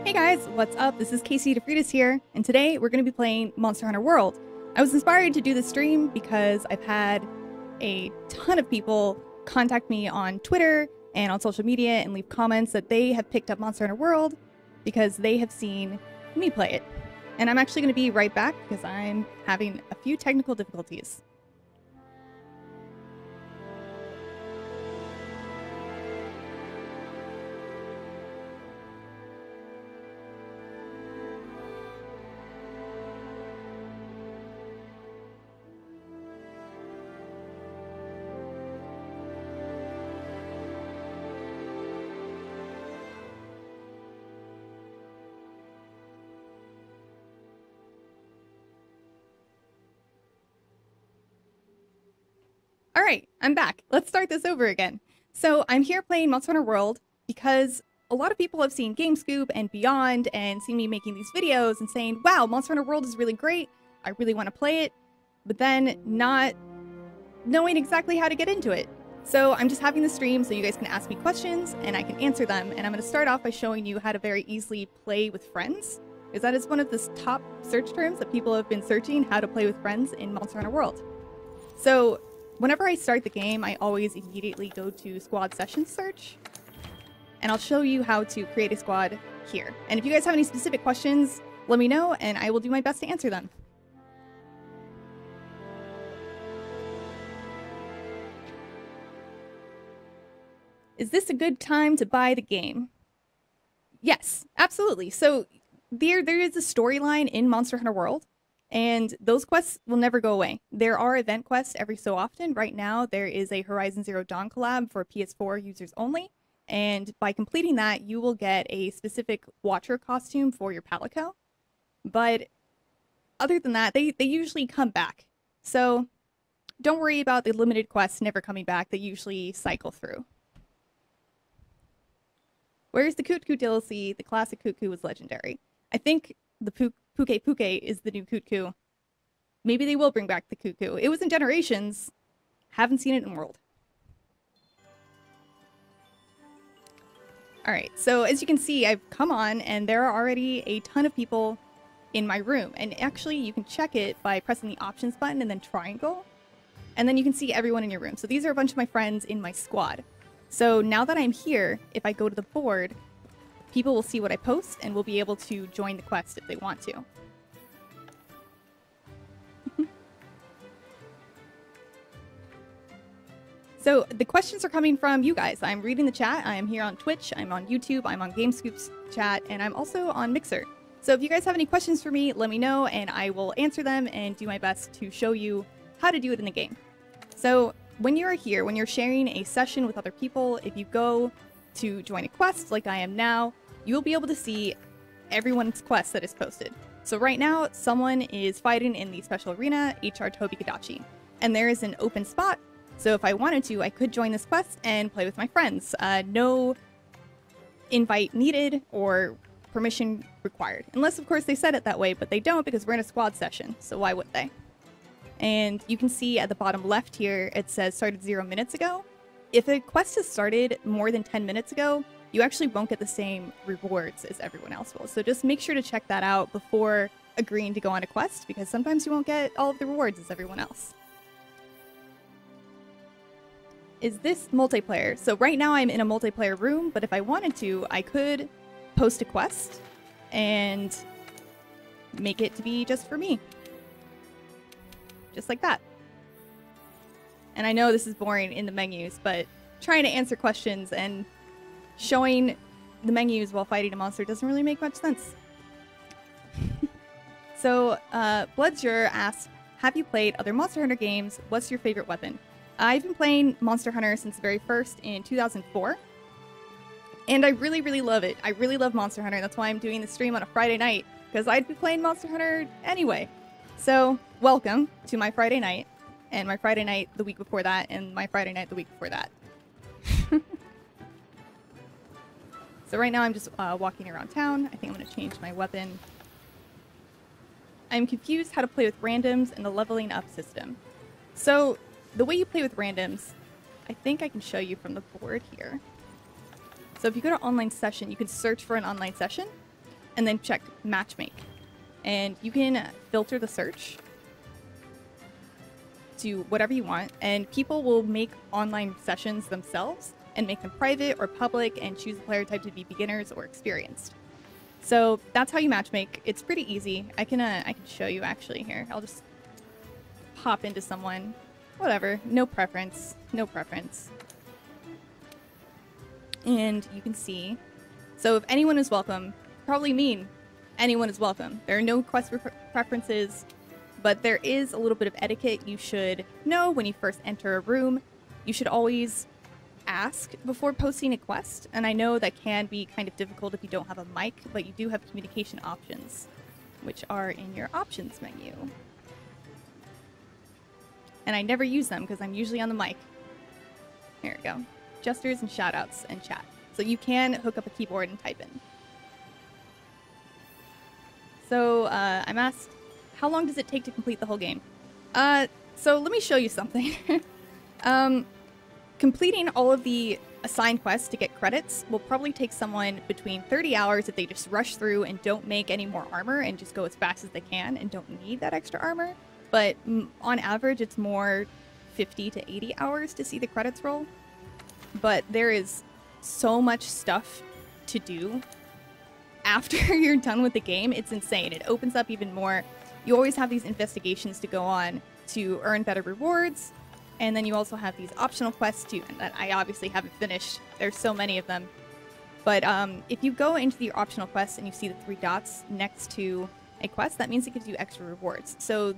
Hey guys, what's up? This is Casey DeFritas here, and today we're going to be playing Monster Hunter World. I was inspired to do this stream because I've had a ton of people contact me on Twitter and on social media and leave comments that they have picked up Monster Hunter World because they have seen me play it. And I'm actually going to be right back because I'm having a few technical difficulties. Alright, I'm back. Let's start this over again. So I'm here playing Monster Hunter World because a lot of people have seen GameScoop and Beyond and seen me making these videos and saying, wow, Monster Hunter World is really great, I really want to play it, but then not knowing exactly how to get into it. So I'm just having the stream so you guys can ask me questions and I can answer them, and I'm going to start off by showing you how to very easily play with friends, because that is one of the top search terms that people have been searching, how to play with friends in Monster Hunter World. So whenever I start the game, I always immediately go to squad session search, and I'll show you how to create a squad here. And if you guys have any specific questions, let me know and I will do my best to answer them. Is this a good time to buy the game? Yes, absolutely. So there is a storyline in Monster Hunter World, and those quests will never go away. There are event quests every so often. Right now, there is a Horizon Zero Dawn collab for PS4 users only, and by completing that, you will get a specific Watcher costume for your Palico. But other than that, they usually come back. So don't worry about the limited quests never coming back. They usually cycle through. Where's the Kutku DLC? The classic Kutku was legendary. I think the Pookie is the new Kutku. Maybe they will bring back the Kutku. It was in Generations. Haven't seen it in World. Alright, so as you can see, I've come on and there are already a ton of people in my room. And actually, you can check it by pressing the options button and then triangle. And then you can see everyone in your room. So these are a bunch of my friends in my squad. So now that I'm here, if I go to the board, people will see what I post and will be able to join the quest if they want to. So the questions are coming from you guys. I'm reading the chat. I am here on Twitch, I'm on YouTube, I'm on GameScoop's chat, and I'm also on Mixer. So if you guys have any questions for me, let me know and I will answer them and do my best to show you how to do it in the game. So when you're here, when you're sharing a session with other people, if you go to join a quest like I am now, you will be able to see everyone's quest that is posted. So right now, someone is fighting in the special arena, HR Tobi Kadachi, and there is an open spot. So if I wanted to, I could join this quest and play with my friends. No invite needed or permission required. Unless, of course, they said it that way, but they don't because we're in a squad session, so why would they? And you can see at the bottom left here, it says started 0 minutes ago. If a quest has started more than 10 minutes ago, you actually won't get the same rewards as everyone else will. So just make sure to check that out before agreeing to go on a quest, because sometimes you won't get all of the rewards as everyone else. Is this multiplayer? So right now I'm in a multiplayer room, but if I wanted to, I could post a quest and make it to be just for me. Just like that. And I know this is boring in the menus, but trying to answer questions and showing the menus while fighting a monster doesn't really make much sense. So, Bloodsure asks, have you played other Monster Hunter games? What's your favorite weapon? I've been playing Monster Hunter since the very first in 2004. And I really, really love it. I really love Monster Hunter. That's why I'm doing the stream on a Friday night, because I'd be playing Monster Hunter anyway. So, welcome to my Friday night, and my Friday night the week before that, and my Friday night the week before that. So right now I'm just walking around town. I think I'm going to change my weapon. I'm confused how to play with randoms and the leveling up system. So the way you play with randoms, I think I can show you from the board here. So if you go to online session, you can search for an online session, and then check matchmake. And you can filter the search to whatever you want, and people will make online sessions themselves and make them private or public and choose the player type to be beginners or experienced. So that's how you matchmake. It's pretty easy. I can show you actually here. I'll just pop into someone. Whatever. No preference. No preference. And you can see. So if anyone is welcome, probably mean anyone is welcome. There are no quest preferences, but there is a little bit of etiquette you should know when you first enter a room. You should always ask before posting a quest, and I know that can be kind of difficult if you don't have a mic, but you do have communication options, which are in your options menu. And I never use them because I'm usually on the mic. Here we go. Gestures and shoutouts and chat. So you can hook up a keyboard and type in. So I'm asked, how long does it take to complete the whole game? So let me show you something. Completing all of the assigned quests to get credits will probably take someone between 30 hours if they just rush through and don't make any more armor and just go as fast as they can and don't need that extra armor. But on average, it's more 50 to 80 hours to see the credits roll. But there is so much stuff to do after you're done with the game. It's insane. It opens up even more. You always have these investigations to go on to earn better rewards. And then you also have these optional quests too, that I obviously haven't finished. There's so many of them. But if you go into the optional quests and you see the 3 dots next to a quest, that means it gives you extra rewards. So,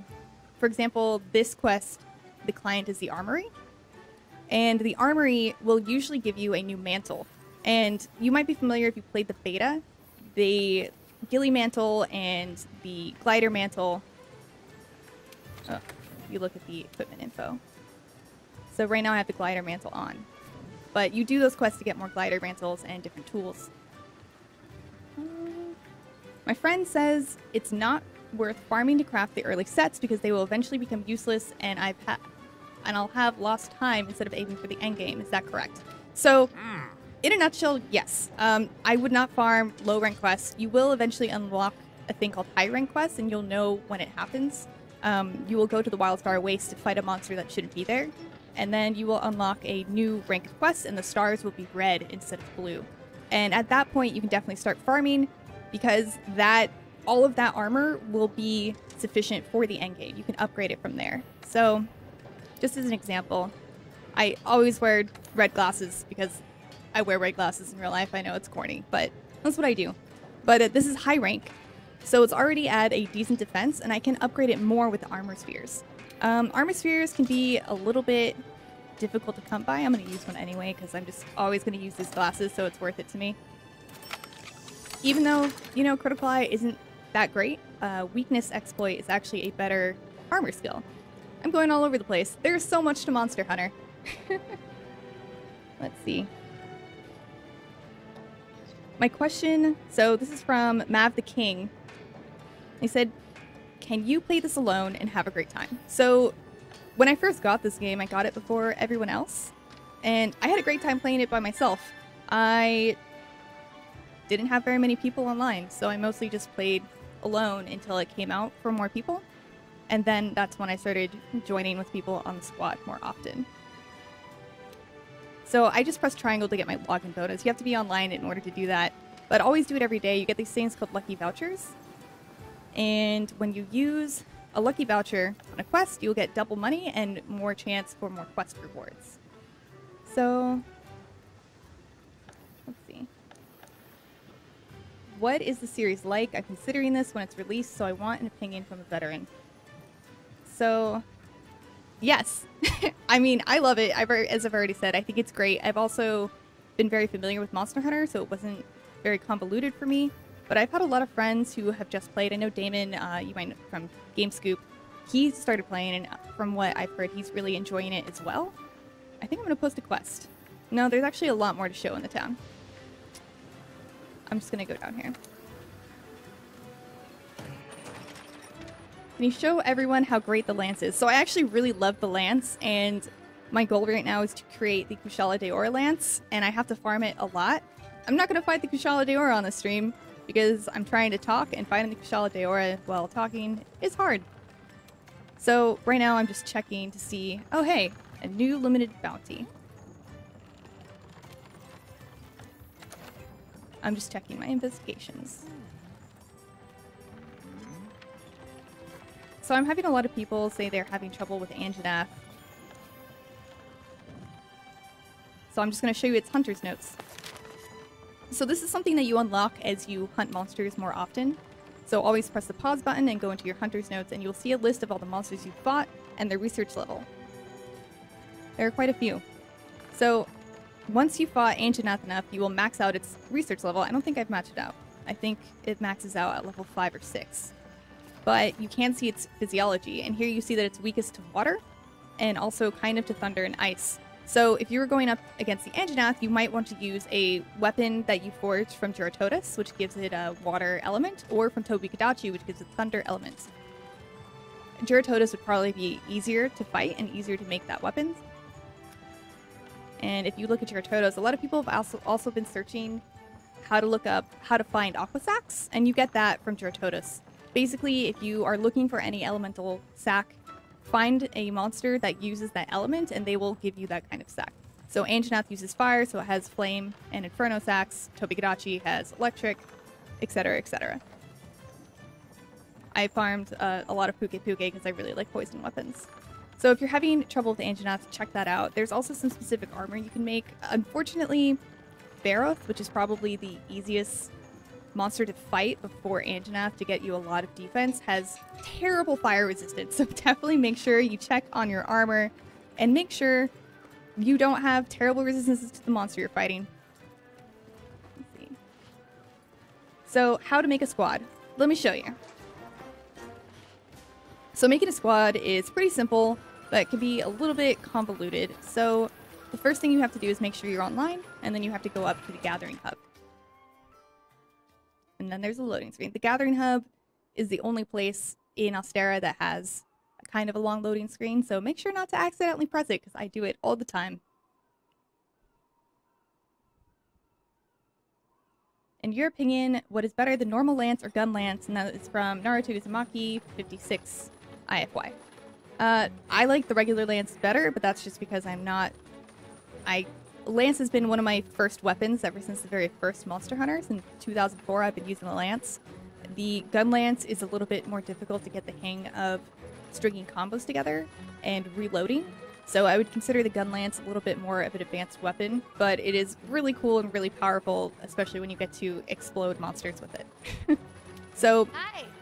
for example, this quest, the client is the armory. And the armory will usually give you a new mantle. And you might be familiar if you played the beta. The ghillie mantle and the glider mantle. Oh, you look at the equipment info. So right now I have the glider mantle on. But you do those quests to get more glider mantles and different tools. My friend says it's not worth farming to craft the early sets because they will eventually become useless and I'll have lost time instead of aiming for the end game. Is that correct? So, in a nutshell, yes. I would not farm low rank quests. You will eventually unlock a thing called high rank quests and you'll know when it happens. You will go to the Wildfire Waste to fight a monster that shouldn't be there. And then you will unlock a new rank of quest and the stars will be red instead of blue. And at that point, you can definitely start farming because all of that armor will be sufficient for the end game. You can upgrade it from there. So, just as an example, I always wear red glasses because I wear red glasses in real life. I know it's corny, but that's what I do. But this is high rank, so it's already at a decent defense, and I can upgrade it more with the armor spheres. Armor spheres can be a little bit difficult to come by. I'm going to use one anyway because I'm just always going to use these glasses, so it's worth it to me. Even though, you know, Critical Eye isn't that great, Weakness Exploit is actually a better armor skill. I'm going all over the place. There's so much to Monster Hunter. Let's see. My question, so this is from Mav the King. He said, can you play this alone and have a great time? So when I first got this game, I got it before everyone else. And I had a great time playing it by myself. I didn't have very many people online, so I mostly just played alone until it came out for more people. And then that's when I started joining with people on the squad more often. So I just press triangle to get my login bonus. You have to be online in order to do that. But always do it every day. You get these things called lucky vouchers. And when you use a lucky voucher on a quest, you'll get double money and more chance for more quest rewards. So, let's see. What is the series like? I'm considering this when it's released, so I want an opinion from a veteran. So, yes. I mean, I love it. As I've already said, I think it's great. I've also been very familiar with Monster Hunter, so it wasn't very convoluted for me. But I've had a lot of friends who have just played. I know Damon, you might know from GameScoop. He started playing, and from what I've heard, he's really enjoying it as well. I think I'm going to post a quest. No, there's actually a lot more to show in the town. I'm just going to go down here. Can you show everyone how great the lance is? So I actually really love the lance, and my goal right now is to create the Kushala Daora lance, and I have to farm it a lot. I'm not going to fight the Kushala Daora on the stream, because I'm trying to talk, and finding the Kushala Daora while talking is hard. So right now I'm just checking to see, oh hey, a new limited bounty. I'm just checking my investigations. So I'm having a lot of people say they're having trouble with Anjanath. So I'm just going to show you its hunter's notes. So this is something that you unlock as you hunt monsters more often. So always press the pause button and go into your hunter's notes, and you'll see a list of all the monsters you've fought and their research level. There are quite a few. So once you fought Anjanath enough, you will max out its research level. I don't think I've maxed it out. I think it maxes out at level 5 or 6. But you can see its physiology, and here you see that it's weakest to water, and also kind of to thunder and ice. So if you were going up against the Anjanath, you might want to use a weapon that you forged from Duratotus, which gives it a water element, or from Tobikadachi, which gives it thunder element. Duratotus would probably be easier to fight and easier to make that weapon. And if you look at Duratotus, a lot of people have also been searching how to look up how to find Aqua Sacs, and you get that from Duratotus. Basically, if you are looking for any elemental sac, find a monster that uses that element, and they will give you that kind of sac. So Anjanath uses fire, so it has flame and inferno sacs. Tobikadachi has electric, etc., etc. I farmed a lot of Pookie because I really like poison weapons. So if you're having trouble with Anjanath, check that out. There's also some specific armor you can make. Unfortunately, Baroth, which is probably the easiest monster to fight before Anjanath to get you a lot of defense, has terrible fire resistance, so definitely make sure you check on your armor and make sure you don't have terrible resistances to the monster you're fighting. Let's see. So how to make a squad. Let me show you. So making a squad is pretty simple, but it can be a little bit convoluted. So the first thing you have to do is make sure you're online, and then you have to go up to the Gathering Hub. And then there's a loading screen. The Gathering Hub is the only place in Ostera that has a kind of a long loading screen, so make sure not to accidentally press it, because I do it all the time. In your opinion, what is better, the normal lance or gun lance? And that is from Naruto Uzumaki 56 IFY. I like the regular lance better, but that's just because Lance has been one of my first weapons ever since the very first Monster Hunters. In 2004, I've been using the lance. The gun lance is a little bit more difficult to get the hang of stringing combos together and reloading. So I would consider the gun lance a little bit more of an advanced weapon, but it is really cool and really powerful, especially when you get to explode monsters with it. So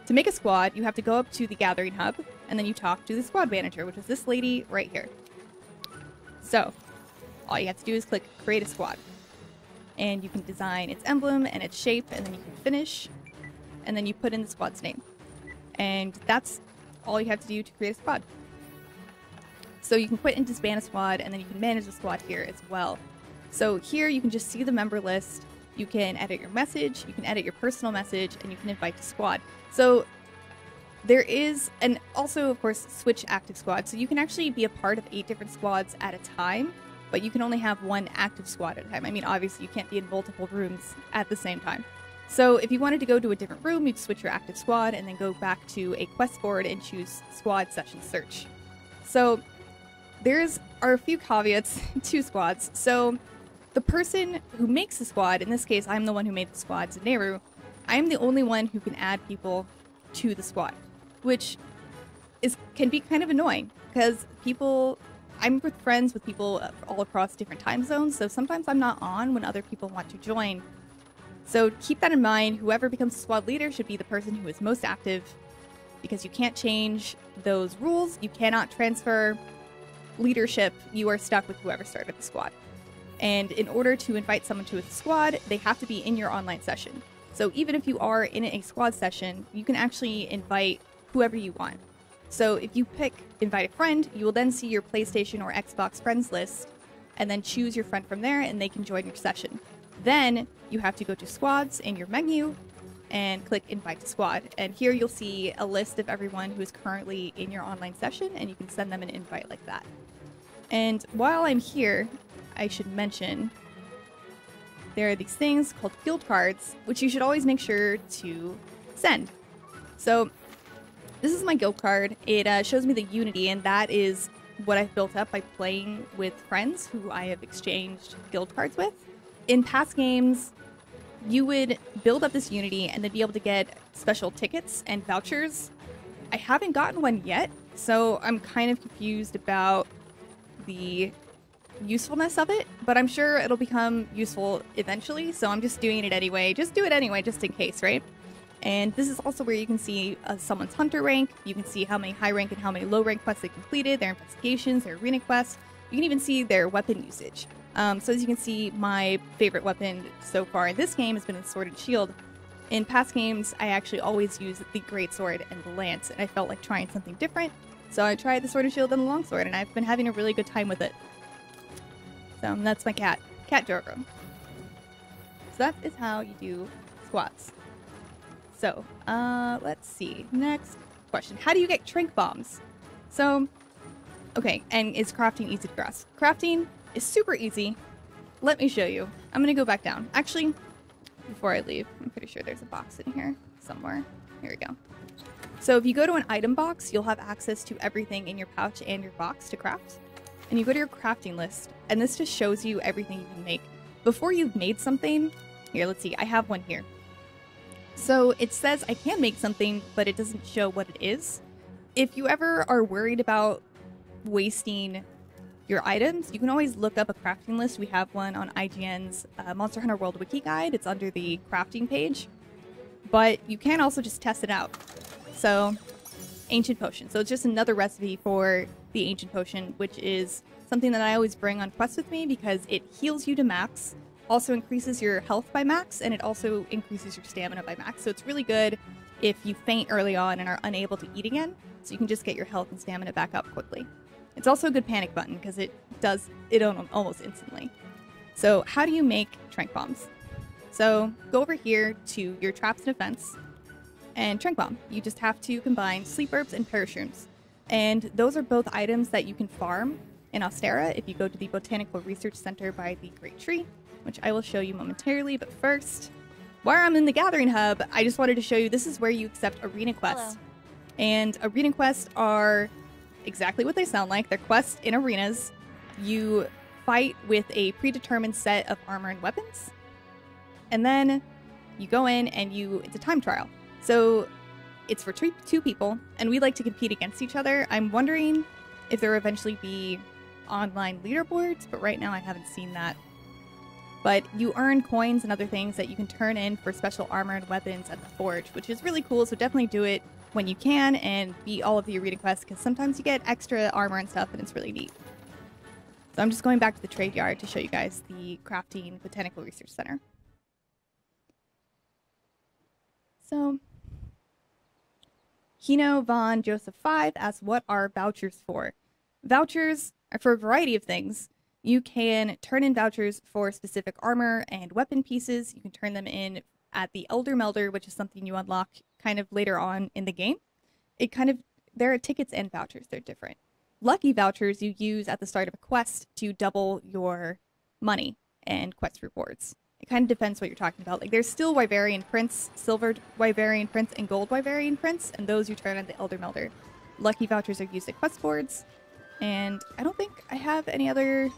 to make a squad, you have to go up to the Gathering Hub, and then you talk to the squad manager, which is this lady right here. So all you have to do is click Create a Squad. And you can design its emblem and its shape, and then you can finish, and then you put in the squad's name. And that's all you have to do to create a squad. So you can quit and disband a squad, and then you can manage the squad here as well. So here you can just see the member list, you can edit your message, you can edit your personal message, and you can invite to squad. So there is, and also of course, switch active squad. So you can actually be a part of 8 different squads at a time, but you can only have 1 active squad at a time. I mean, obviously you can't be in multiple rooms at the same time. So if you wanted to go to a different room, you'd switch your active squad and then go back to a quest board and choose squad session search. So are a few caveats to squads. So the person who makes the squad, in this case, I'm the one who made the squad, Zaneru, I'm the only one who can add people to the squad, which can be kind of annoying because I'm friends with people all across different time zones, so sometimes I'm not on when other people want to join. So keep that in mind. Whoever becomes the squad leader should be the person who is most active, because you can't change those rules. You cannot transfer leadership. You are stuck with whoever started the squad. And in order to invite someone to a squad, they have to be in your online session. So even if you are in a squad session, you can actually invite whoever you want. So if you pick invite a friend, you will then see your PlayStation or Xbox friends list, and then choose your friend from there, and they can join your session. Then you have to go to squads in your menu and click invite to squad. And here you'll see a list of everyone who is currently in your online session, and you can send them an invite like that. And while I'm here, I should mention there are these things called guild cards, which you should always make sure to send. So this is my guild card. It shows me the unity, and that is what I've built up by playing with friends who I have exchanged guild cards with. In past games, you would build up this unity and then be able to get special tickets and vouchers. I haven't gotten one yet, so I'm kind of confused about the usefulness of it, but I'm sure it'll become useful eventually, so I'm just doing it anyway. Just do it anyway, just in case, right? And this is also where you can see someone's hunter rank. You can see how many high rank and how many low rank quests they completed, their investigations, their arena quests. You can even see their weapon usage. So as you can see, my favorite weapon so far in this game has been the sword and shield. In past games, I actually always use the greatsword and the lance, and I felt like trying something different. So I tried the sword and shield and the longsword, and I've been having a really good time with it. So that's my cat, Jogo. So that is how you do squats. So, let's see. Next question. How do you get trink bombs? So, okay, and is crafting easy to grasp? Crafting is super easy. Let me show you. I'm gonna go back down. Actually, before I leave, I'm pretty sure there's a box in here somewhere. Here we go. So if you go to an item box, you'll have access to everything in your pouch and your box to craft. And you go to your crafting list, and this just shows you everything you can make. Before you've made something, here, let's see, I have one here. So it says I can make something, but it doesn't show what it is. If you ever are worried about wasting your items, you can always look up a crafting list. We have one on IGN's Monster Hunter World Wiki Guide. It's under the crafting page. But you can also just test it out. So, Ancient Potion. So it's just another recipe for the Ancient Potion, which is something that I always bring on quests with me because it heals you to max, also increases your health by max, and it also increases your stamina by max. So it's really good if you faint early on and are unable to eat again, so you can just get your health and stamina back up quickly. It's also a good panic button because it does it almost instantly. So how do you make trank bombs? So go over here to your traps and events and trank bomb. You just have to combine sleep herbs and parashrooms. And those are both items that you can farm in Ostera if you go to the Botanical Research Center by the Great Tree, which I will show you momentarily. But first, while I'm in the Gathering Hub, I just wanted to show you this is where you accept arena quests. Hello. And arena quests are exactly what they sound like. They're quests in arenas. You fight with a predetermined set of armor and weapons. And then you go in and it's a time trial. So it's for two people, and we like to compete against each other. I'm wondering if there will eventually be online leaderboards, but right now I haven't seen that. But you earn coins and other things that you can turn in for special armor and weapons at the Forge, which is really cool, so definitely do it when you can and beat all of the arena quests, because sometimes you get extra armor and stuff, and it's really neat. So I'm just going back to the trade yard to show you guys the Crafting Botanical Research Center. So, Hino Von Joseph 5 asks, what are vouchers for? Vouchers are for a variety of things. You can turn in vouchers for specific armor and weapon pieces. You can turn them in at the Elder Melder, which is something you unlock kind of later on in the game. There are tickets and vouchers. They're different. Lucky vouchers you use at the start of a quest to double your money and quest rewards. It kind of depends what you're talking about. Like, there's still Wyverian Prince, Silver Wyverian Prince, and Gold Wyverian Prince, and those you turn on the Elder Melder. Lucky vouchers are used at quest boards, and I don't think I have any other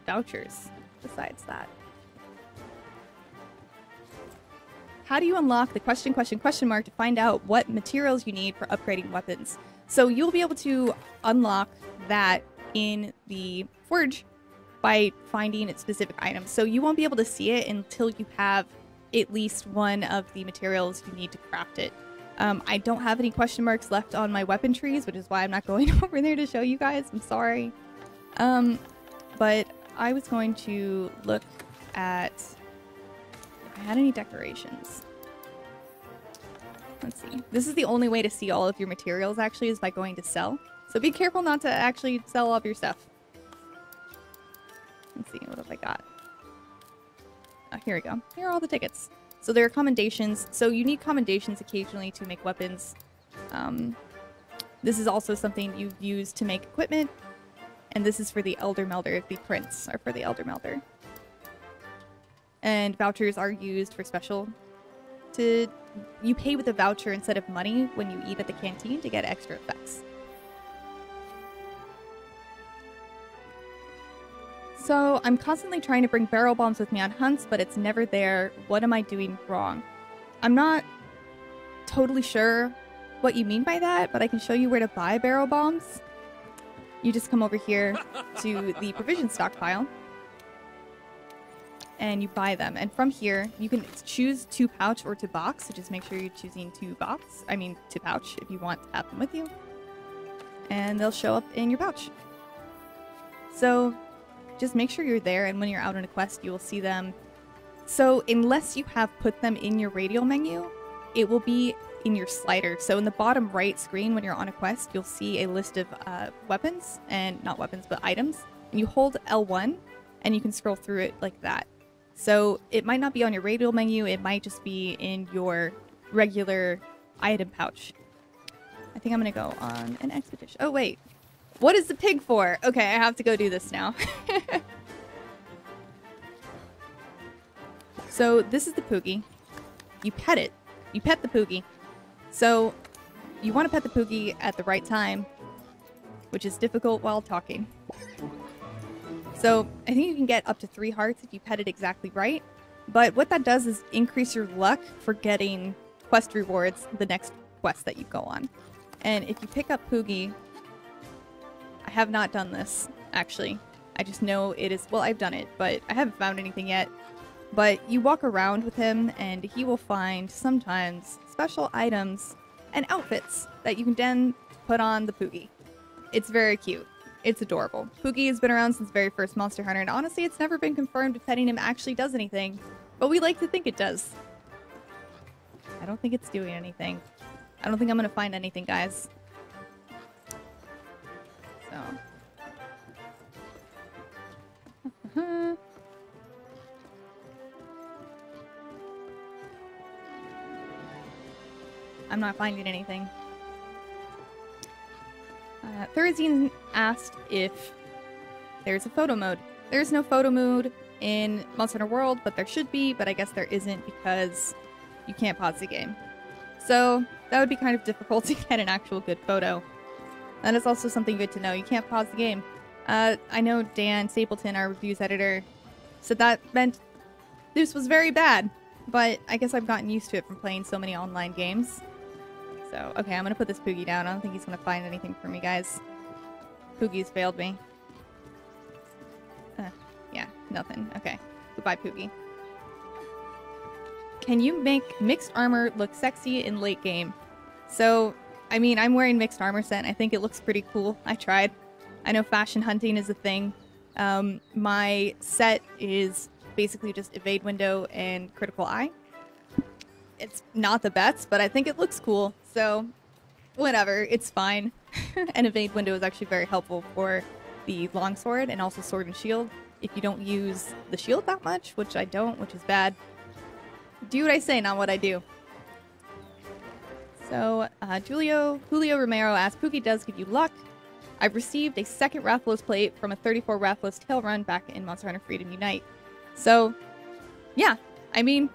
vouchers besides that. How do you unlock the question mark to find out what materials you need for upgrading weapons? So you'll be able to unlock that in the Forge by finding specific items. So you won't be able to see it until you have at least one of the materials you need to craft it. I don't have any question marks left on my weapon trees, which is why I'm not going over there to show you guys. I'm sorry. But I was going to look at if I had any decorations. Let's see. This is the only way to see all of your materials, actually, is by going to sell. So be careful not to actually sell all of your stuff. Let's see, what have I got? Here we go. Here are all the tickets. So there are commendations. So you need commendations occasionally to make weapons. This is also something you use to make equipment. And this is for the Elder Melder. The prints are for the Elder Melder. and vouchers are used for special you pay with a voucher instead of money when you eat at the canteen to get extra effects. So I'm constantly trying to bring barrel bombs with me on hunts, but it's never there. What am I doing wrong? I'm not totally sure what you mean by that, but I can show you where to buy barrel bombs. You just come over here to the provision stockpile and you buy them. And from here, you can choose to pouch or to box. So just make sure you're choosing to pouch if you want to have them with you. And they'll show up in your pouch. So just make sure you're there, and when you're out on a quest, you will see them. So unless you have put them in your radial menu, it will be in your slider. So in the bottom right screen when you're on a quest, you'll see a list of weapons, and not weapons, but items. And you hold L1 and you can scroll through it like that. So it might not be on your radial menu, it might just be in your regular item pouch. I think I'm gonna go on an expedition. Oh wait, what is the pig for? Okay, I have to go do this now. So this is the Pookie. You pet it. You pet the Pookie. So you want to pet the Pookie at the right time, which is difficult while talking. So I think you can get up to 3 hearts if you pet it exactly right. But what that does is increase your luck for getting quest rewards the next quest that you go on. And if you pick up Pookie, I have not done this, actually. I just know it is, well, I've done it, but I haven't found anything yet. But you walk around with him and he will find sometimes special items and outfits that you can then put on the Pookie. It's very cute. It's adorable. Pookie has been around since the very first Monster Hunter, and honestly, it's never been confirmed if petting him actually does anything. But we like to think it does. I don't think it's doing anything. I don't think I'm gonna find anything, guys. So. I'm not finding anything. Thurzine asked if there's a photo mode. There's no photo mode in Monster Hunter World, but there should be, but I guess there isn't because you can't pause the game. So that would be kind of difficult to get an actual good photo. That is also something good to know. You can't pause the game. I know Dan Stapleton, our reviews editor, said that meant this was very bad, but I guess I've gotten used to it from playing so many online games. So, okay, I'm gonna put this Pookie down. I don't think he's gonna find anything for me, guys. Poogie's failed me. Yeah, nothing. Okay. Goodbye, Pookie. Can you make mixed armor look sexy in late game? So, I mean, I'm wearing mixed armor set, and I think it looks pretty cool. I tried. I know fashion hunting is a thing. My set is basically just evade window and critical eye. It's not the best, but I think it looks cool. So, whatever. It's fine. And evade window is actually very helpful for the longsword and also sword and shield. If you don't use the shield that much, which I don't, which is bad. Do what I say, not what I do. So, Julio Romero asked, Pookie does give you luck. I've received a second Rathalos plate from a 34 Rathalos tail run back in Monster Hunter Freedom Unite. So, yeah. I mean,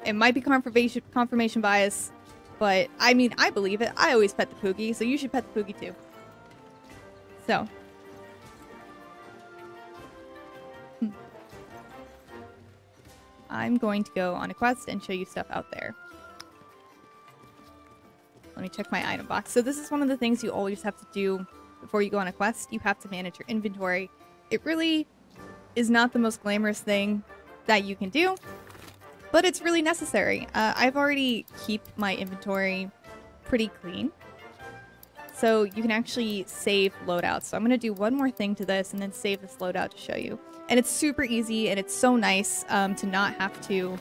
it might be confirmation bias, but I mean, I believe it. I always pet the Pookie, so you should pet the Pookie too. So. I'm going to go on a quest and show you stuff out there. Let me check my item box. So this is one of the things you always have to do before you go on a quest. You have to manage your inventory. It really is not the most glamorous thing that you can do, but it's really necessary. I've already keep my inventory pretty clean, so you can actually save loadouts. So I'm going to do one more thing to this and then save this loadout to show you. And it's super easy, and it's so nice to not have to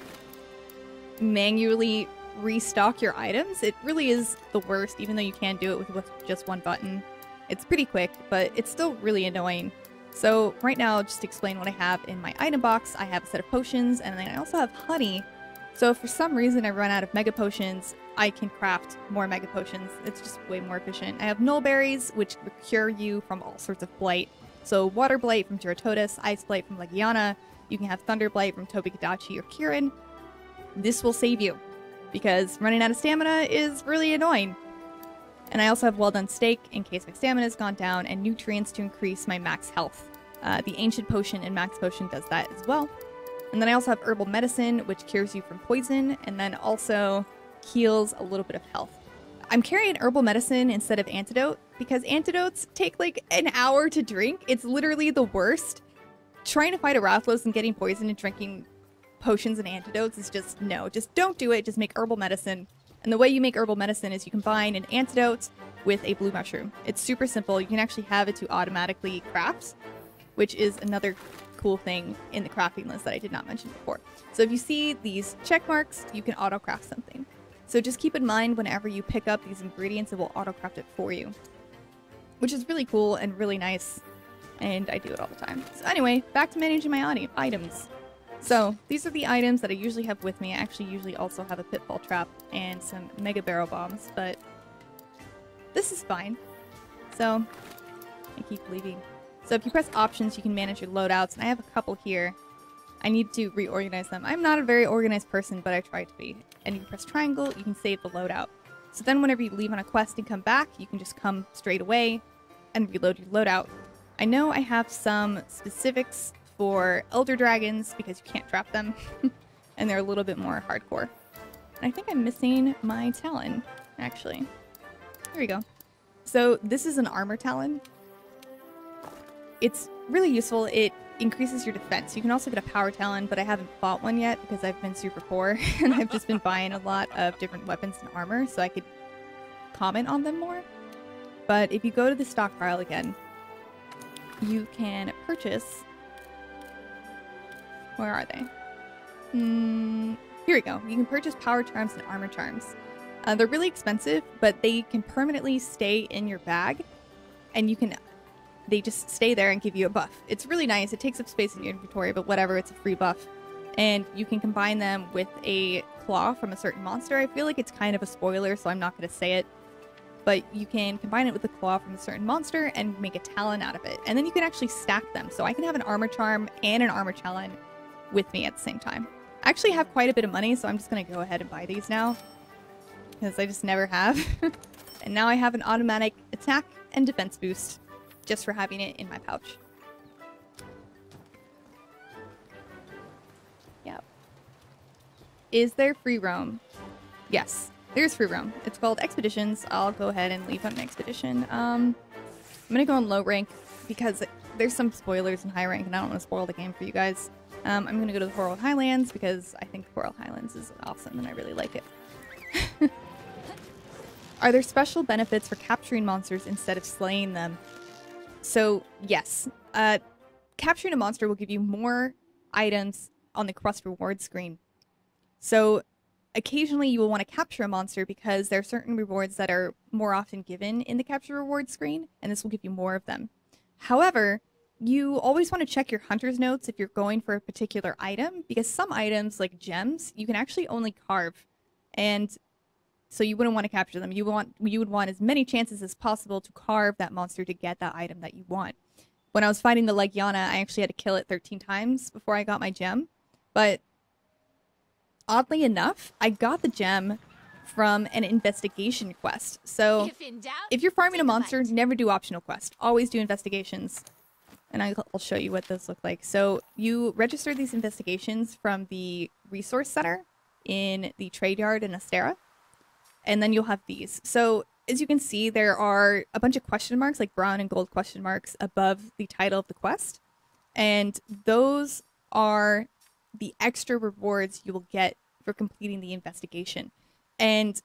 manually restock your items. It really is the worst, even though you can do it with just one button. It's pretty quick, but it's still really annoying. So right now, just to explain what I have in my item box, I have a set of potions, and then I also have honey. So if for some reason I run out of mega potions, I can craft more mega potions. It's just way more efficient. I have null berries, which cure you from all sorts of blight. So Water Blight from Geratotus, Ice Blight from Legiana, you can have Thunder Blight from Tobikadachi or Kirin. This will save you, because running out of stamina is really annoying. And I also have Well Done Steak in case my stamina has gone down, and Nutrients to increase my max health. The Ancient Potion and Max Potion does that as well. And then I also have Herbal Medicine, which cures you from poison, and then also heals a little bit of health. I'm carrying Herbal Medicine instead of Antidote, because Antidotes take like an hour to drink. It's literally the worst. Trying to fight a Rathalos and getting poisoned and drinking potions and antidotes is just, no. Just don't do it. Just make Herbal Medicine. And the way you make Herbal Medicine is you combine an antidote with a blue mushroom. It's super simple. You can actually have it to automatically craft, which is another cool thing in the crafting list that I did not mention before. So if you see these check marks, you can auto craft something. So just keep in mind whenever you pick up these ingredients, it will auto craft it for you, which is really cool and really nice. And I do it all the time. So anyway, back to managing my items. So these are the items that I usually have with me. I actually usually also have a pitfall trap and some mega barrel bombs, but this is fine. So I keep leaving. So if you press options, you can manage your loadouts, and I have a couple here. I need to reorganize them. I'm not a very organized person, but I try to be. And you can press triangle, you can save the loadout. So then whenever you leave on a quest and come back, you can just come straight away and reload your loadout. I know I have some specifics for Elder Dragons because you can't trap them, and they're a little bit more hardcore. And I think I'm missing my Talon, actually. Here we go. So this is an armor Talon. It's really useful. It increases your defense. You can also get a power Talon, but I haven't bought one yet because I've been super poor and I've just been buying a lot of different weapons and armor so I could comment on them more. But if you go to the stockpile again, you can purchase... Where are they? Here we go. You can purchase power charms and armor charms. They're really expensive, but they can permanently stay in your bag, and they just stay there and give you a buff. It's really nice. It takes up space in your inventory, but whatever, it's a free buff. And you can combine them with a claw from a certain monster. I feel like it's kind of a spoiler, so I'm not going to say it. But you can combine it with a claw from a certain monster and make a Talon out of it. And then you can actually stack them. So I can have an armor charm and an armor Talon with me at the same time. I actually have quite a bit of money, so I'm just going to go ahead and buy these now. Because I just never have. And now I have an automatic attack and defense boost just for having it in my pouch. Yep. Is there free roam? Yes. There's free roam. It's called Expeditions. I'll go ahead and leave on an expedition. I'm gonna go on low rank because there's some spoilers in high rank and I don't want to spoil the game for you guys. I'm gonna go to the Coral Highlands because I think Coral Highlands is awesome and I really like it. Are there special benefits for capturing monsters instead of slaying them? So, yes. Capturing a monster will give you more items on the quest reward screen. So, occasionally you will want to capture a monster because there are certain rewards that are more often given in the capture reward screen, and this will give you more of them. However, you always want to check your hunter's notes if you're going for a particular item, because some items, like gems, you can actually only carve, and so you wouldn't want to capture them. You would want as many chances as possible to carve that monster to get that item that you want. When I was fighting the Legiana, I actually had to kill it 13 times before I got my gem, but oddly enough, I got the gem from an investigation quest. So if you're farming a monster, never do optional quests. Always do investigations. And I'll show you what those look like. So you register these investigations from the resource center in the trade yard in Astera. And then you'll have these. So as you can see, there are a bunch of question marks, like brown and gold question marks above the title of the quest. And those are the extra rewards you will get for completing the investigation. And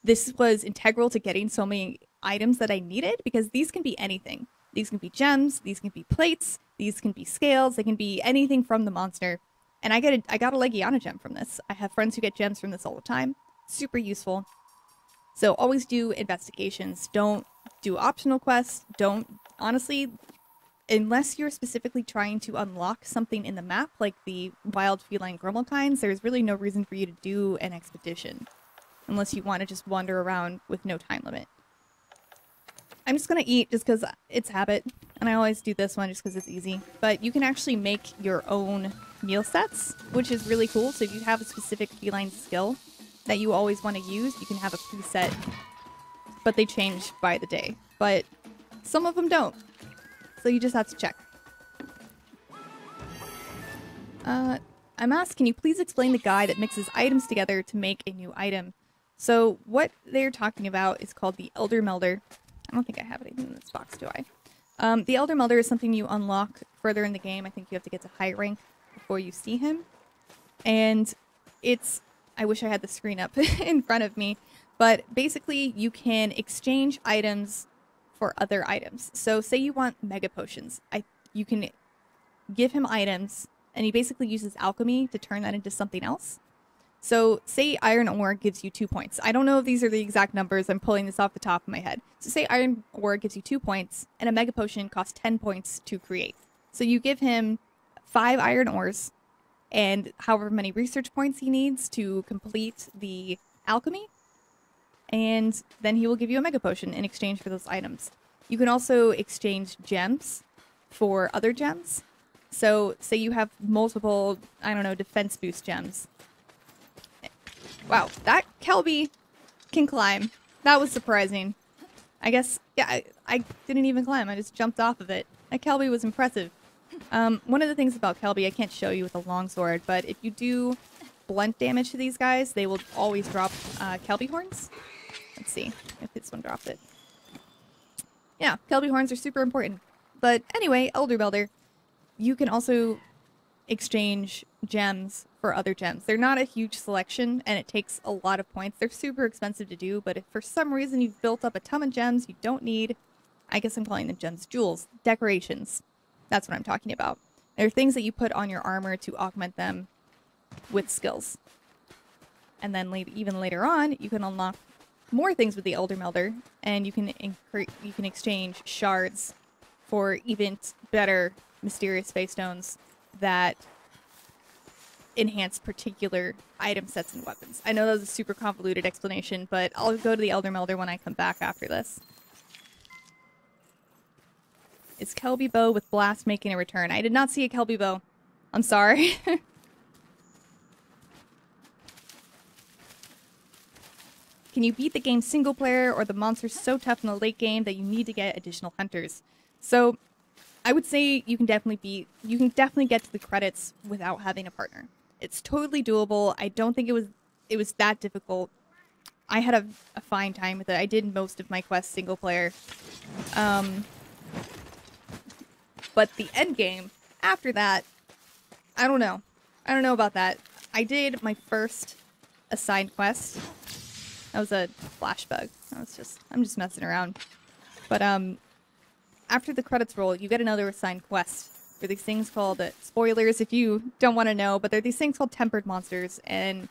this was integral to getting so many items that I needed, because these can be anything. These can be gems, these can be plates, these can be scales, they can be anything from the monster. And I got a Legiana gem from this. I have friends who get gems from this all the time. Super useful. So always do investigations. Don't do optional quests. Honestly, unless you're specifically trying to unlock something in the map, like the wild feline Grummelkinds, there's really no reason for you to do an expedition. Unless you want to just wander around with no time limit. I'm just gonna eat just because it's habit, and I always do this one just because it's easy. But you can actually make your own meal sets, which is really cool. So if you have a specific feline skill that you always want to use, you can have a preset, but they change by the day. But some of them don't, so you just have to check. I'm asked, can you please explain the guide that mixes items together to make a new item? So what they're talking about is called the Elder Melder. I don't think I have anything in this box, do I? The Elder Melder is something you unlock further in the game. I think you have to get to high rank before you see him. And it's... I wish I had the screen up in front of me. But basically, you can exchange items for other items. So say you want Mega Potions. You can give him items, and he basically uses alchemy to turn that into something else. So say iron ore gives you 2 points. I don't know if these are the exact numbers. I'm pulling this off the top of my head. So say iron ore gives you 2 points, and a Mega Potion costs 10 points to create. So you give him 5 iron ores, and however many research points he needs to complete the alchemy, and then he will give you a Mega Potion in exchange for those items. You can also exchange gems for other gems. So say you have multiple, I don't know, defense boost gems. Wow, that Kelby can climb. That was surprising. I guess, yeah, I didn't even climb. I just jumped off of it. That Kelby was impressive. One of the things about Kelby, I can't show you with a longsword, but if you do blunt damage to these guys, they will always drop Kelby horns. Let's see if this one dropped it. Yeah, Kelby horns are super important. But anyway, Elder Builder, you can also exchange gems for other gems. They're not a huge selection, and it takes a lot of points. They're super expensive to do, but if for some reason you've built up a ton of gems you don't need, I guess I'm calling them gems, jewels, decorations. That's what I'm talking about. They're things that you put on your armor to augment them with skills. And then even later on, you can unlock more things with the Elder Melder, and you can exchange shards for even better mysterious space stones that enhance particular item sets and weapons. I know that was a super convoluted explanation, but I'll go to the Elder Melder when I come back after this. Is Kelby bow with blast making a return? I did not see a Kelby bow. I'm sorry. Can you beat the game single player, or the monsters so tough in the late game that you need to get additional hunters? So I would say you can definitely get to the credits without having a partner. It's totally doable. I don't think it was that difficult. I had a fine time with it. I did most of my quests single player. But the end game, after that, I don't know. I don't know about that. I did my first assigned quest. That was a flash bug. I'm just messing around. But after the credits roll, you get another assigned quest for these things called, spoilers if you don't want to know, but they're these things called tempered monsters, and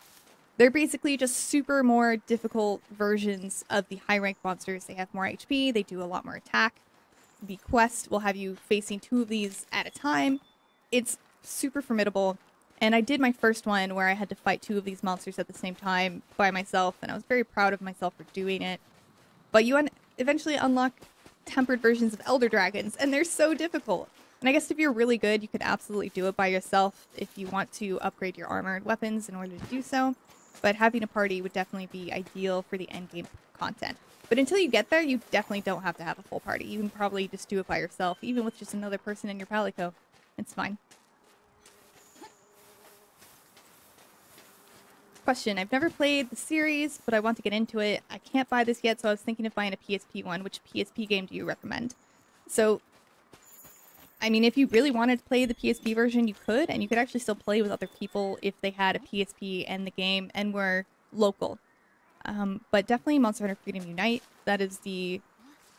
they're basically just super more difficult versions of the high rank monsters. They have more HP, they do a lot more attack. The quest will have you facing 2 of these at a time. It's super formidable. And I did my first one where I had to fight 2 of these monsters at the same time by myself, and I was very proud of myself for doing it. But you eventually unlock tempered versions of Elder Dragons, and they're so difficult. And I guess if you're really good, you could absolutely do it by yourself if you want to upgrade your armor and weapons in order to do so. But having a party would definitely be ideal for the endgame content. But until you get there, you definitely don't have to have a full party. You can probably just do it by yourself, even with just another person in your palico. It's fine. Question. I've never played the series, but I want to get into it. I can't buy this yet, so I was thinking of buying a PSP one. Which PSP game do you recommend? So, I mean, if you really wanted to play the PSP version, you could, and you could actually still play with other people if they had a PSP and the game and were local. But definitely Monster Hunter Freedom Unite. That is the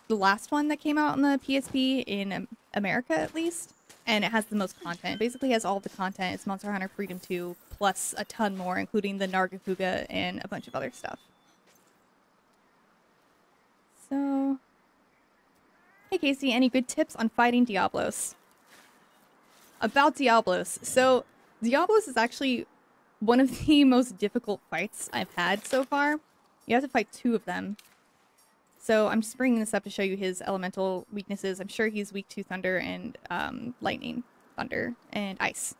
last one that came out on the PSP in America, at least. And it has the most content. It basically has all the content. It's Monster Hunter Freedom 2, plus a ton more, including the Nargacuga and a bunch of other stuff. So... Hey Casey, any good tips on fighting Diablos? About Diablos. So, Diablos is actually one of the most difficult fights I've had so far. You have to fight 2 of them. So I'm just bringing this up to show you his elemental weaknesses. I'm sure he's weak to thunder and lightning, thunder, and ice.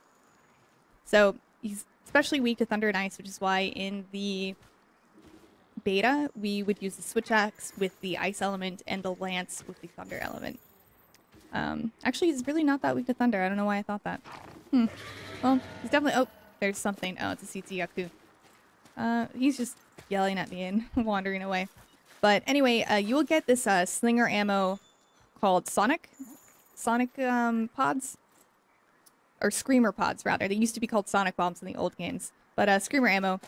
So he's especially weak to thunder and ice, which is why in the beta we would use the switch axe with the ice element and the lance with the thunder element. Actually, he's really not that weak to thunder. I don't know why I thought that. Well, he's definitely... Oh, there's something. Oh, it's a CT Yaku. He's just yelling at me and wandering away. But anyway, you will get this slinger ammo called Sonic pods. Or Screamer pods, rather. They used to be called Sonic bombs in the old games. But Screamer ammo.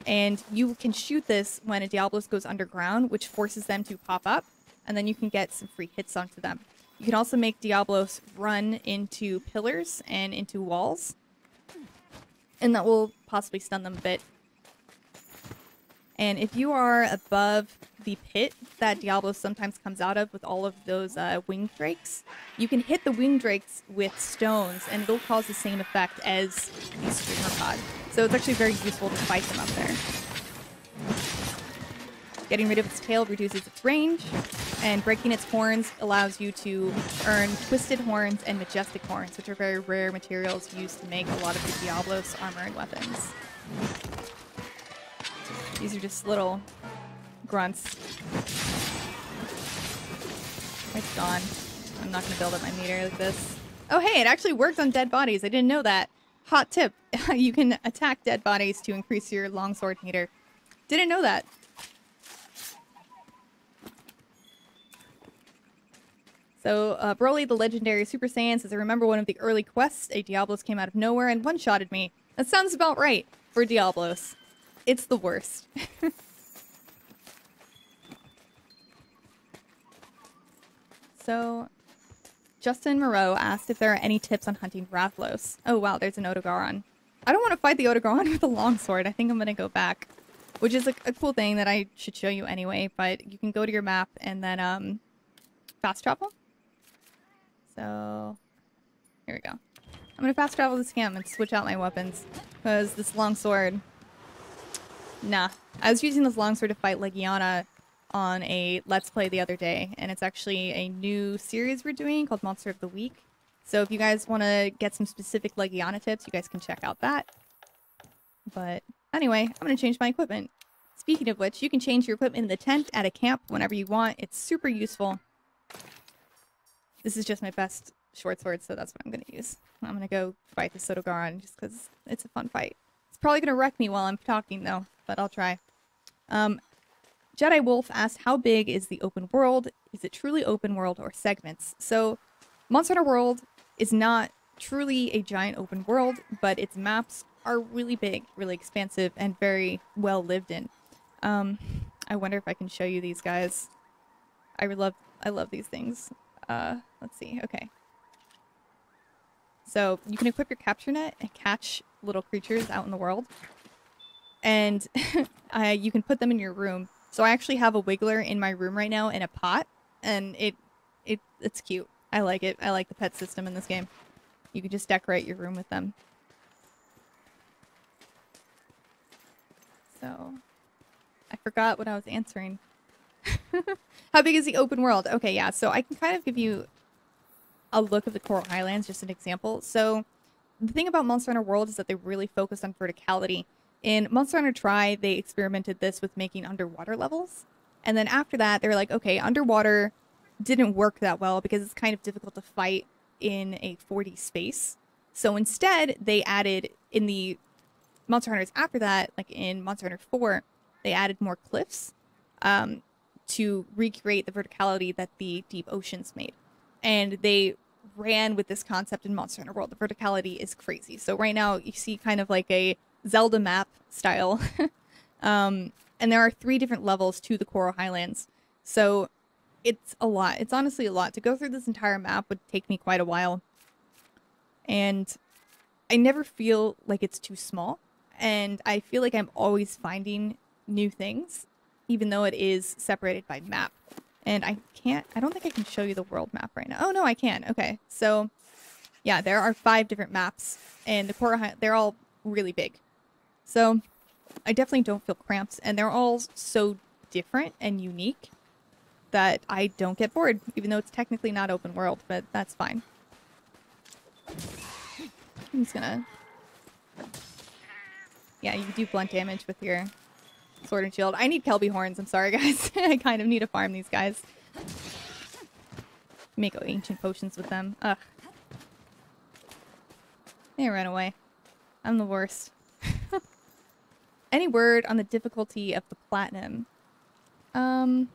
And you can shoot this when a Diablos goes underground, which forces them to pop up. And then you can get some free hits onto them. You can also make Diablos run into pillars and into walls. And that will possibly stun them a bit. And if you are above the pit that Diablos sometimes comes out of with all of those winged drakes, you can hit the winged drakes with stones and it'll cause the same effect as the Screamer pod. So it's actually very useful to fight them up there. Getting rid of its tail reduces its range, and breaking its horns allows you to earn twisted horns and majestic horns, which are very rare materials used to make a lot of the Diablos armor and weapons. These are just little grunts. It's gone. I'm not going to build up my meter like this. Oh hey, it actually worked on dead bodies. I didn't know that. Hot tip. You can attack dead bodies to increase your longsword meter. Didn't know that. So, Broly, the legendary Super Saiyan, says, I remember one of the early quests, a Diablos came out of nowhere and one-shotted me. That sounds about right for Diablos. It's the worst. So, Justin Moreau asked if there are any tips on hunting Rathalos. Oh wow, there's an Otogaron. I don't want to fight the Otogaron with a longsword. I think I'm going to go back. Which is a cool thing that I should show you anyway, but you can go to your map and then fast travel. So, here we go. I'm going to fast travel this camp and switch out my weapons. Because this longsword... Nah. I was using this longsword to fight Legiana on a Let's Play the other day. And it's actually a new series we're doing called Monster of the Week. So if you guys want to get some specific Legiana tips, you guys can check out that. But anyway, I'm going to change my equipment. Speaking of which, you can change your equipment in the tent at a camp whenever you want. It's super useful. This is just my best short sword, so that's what I'm going to use. I'm going to go fight the Sotogaron just because it's a fun fight. It's probably going to wreck me while I'm talking, though, but I'll try. Jedi Wolf asked, how big is the open world? Is it truly open world or segments? So, Monster Hunter World is not truly a giant open world, but its maps are really big, really expansive, and very well lived in. I wonder if I can show you these guys. I love these things. Let's see. Okay. So you can equip your capture net and catch little creatures out in the world, and you can put them in your room. So I actually have a wiggler in my room right now in a pot, and it's cute. I like it. I like the pet system in this game. You can just decorate your room with them. So I forgot what I was answering. How big is the open world? Okay, yeah, so I can kind of give you a look of the Coral Highlands, just an example. So the thing about Monster Hunter World is that they really focused on verticality. In Monster Hunter Tri, they experimented this with making underwater levels. And then after that, they were like, okay, underwater didn't work that well because it's kind of difficult to fight in a 4D space. So instead, they added, in the Monster Hunters after that, like in Monster Hunter 4, they added more cliffs to recreate the verticality that the deep oceans made. And they ran with this concept in Monster Hunter World. The verticality is crazy. So right now you see kind of like a Zelda map style. And there are 3 different levels to the Coral Highlands. So it's a lot. It's honestly a lot. To go through this entire map would take me quite a while. And I never feel like it's too small. And I feel like I'm always finding new things, even though it is separated by map. And I don't think I can show you the world map right now. Oh, no, I can. Okay. So, yeah, there are 5 different maps, and the Coral they're all really big. So, I definitely don't feel cramped, and they're all so different and unique. that I don't get bored, even though it's technically not open world, but that's fine. I'm just gonna... Yeah, you do blunt damage with your sword and shield. I need Kelby horns, I'm sorry guys. I kind of need to farm these guys. Make ancient potions with them. Ugh. They ran away. I'm the worst. Any word on the difficulty of the platinum? I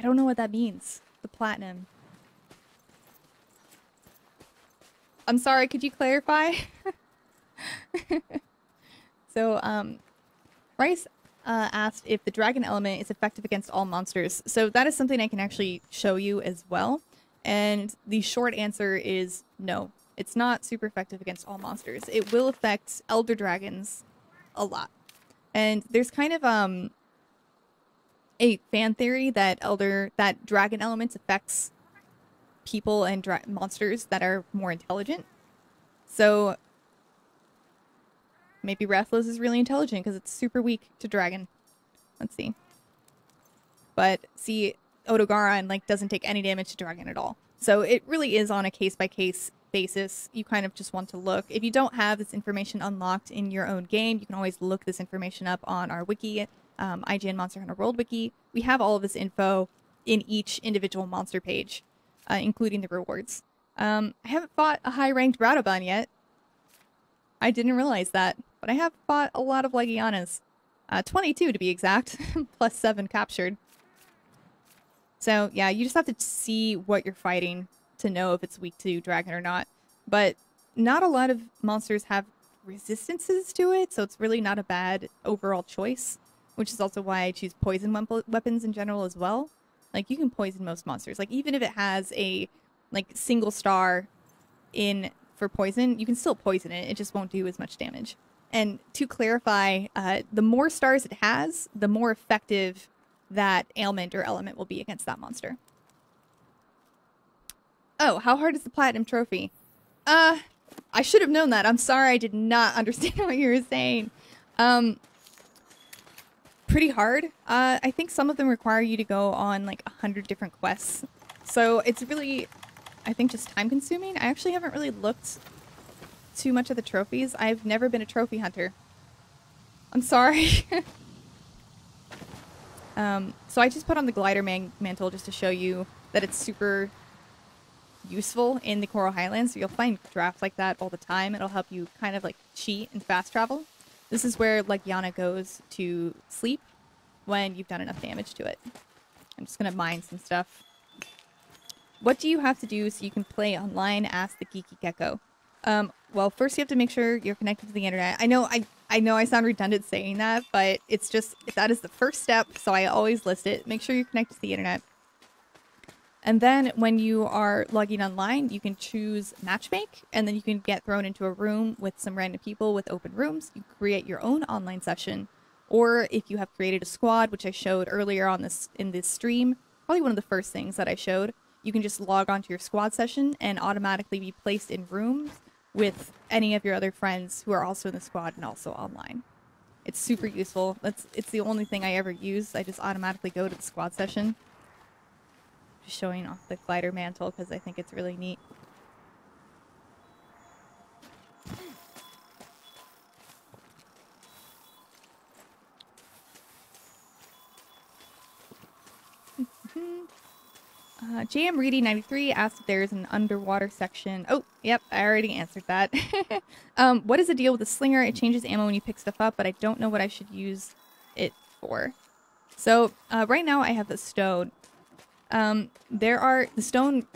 don't know what that means. The platinum. I'm sorry, could you clarify? So, Rice asked if the dragon element is effective against all monsters. So that is something I can actually show you as well. And the short answer is no. It's not super effective against all monsters. It will affect elder dragons a lot. And there's kind of a fan theory that dragon elements affects people and monsters that are more intelligent. So maybe Rathalos is really intelligent because it's super weak to dragon. Let's see. But see, Odogaron like doesn't take any damage to dragon at all. So it really is on a case-by-case basis. You kind of just want to look. If you don't have this information unlocked in your own game, you can always look this information up on our wiki, IGN Monster Hunter World Wiki. We have all of this info in each individual monster page, including the rewards. I haven't fought a high-ranked Radobun yet. I didn't realize that, but I have fought a lot of Legianas. 22 to be exact, plus 7 captured. So yeah, you just have to see what you're fighting to know if it's weak to dragon or not. But not a lot of monsters have resistances to it, so it's really not a bad overall choice, which is also why I choose poison weapons in general as well. Like, you can poison most monsters. Like, even if it has a, like, single star in for poison, you can still poison it. It just won't do as much damage. And to clarify, the more stars it has, the more effective that ailment or element will be against that monster. Oh, how hard is the platinum trophy? I should have known that. I'm sorry, I did not understand what you were saying. Pretty hard. I think some of them require you to go on like 100 different quests. So it's really, I think, just time consuming. I actually haven't really looked too much at the trophies. I've never been a trophy hunter. I'm sorry. So I just put on the glider mantle just to show you that it's super useful in the Coral Highlands. So you'll find drafts like that all the time. It'll help you kind of like cheat and fast travel. This is where Legiana goes to sleep when you've done enough damage to it. I'm just gonna mine some stuff. What do you have to do so you can play online? Asked the Geeky Gecko. Well, first you have to make sure you're connected to the internet. I know I sound redundant saying that, but it's just, that is the first step, so I always list it. Make sure you're connected to the internet. And then when you are logging online, you can choose Matchmake, and then you can get thrown into a room with some random people with open rooms. You create your own online session, or if you have created a squad, which I showed earlier on in this stream, probably one of the first things that I showed, you can just log onto your squad session and automatically be placed in rooms with any of your other friends who are also in the squad and also online. It's super useful. It's the only thing I ever use. I just automatically go to the squad session. Just showing off the glider mantle because I think it's really neat. JM Reedy 93 asked if there's an underwater section. Oh, yep, I already answered that. What is the deal with the slinger? It changes ammo when you pick stuff up, but I don't know what I should use it for. So, right now I have the stone. The stone,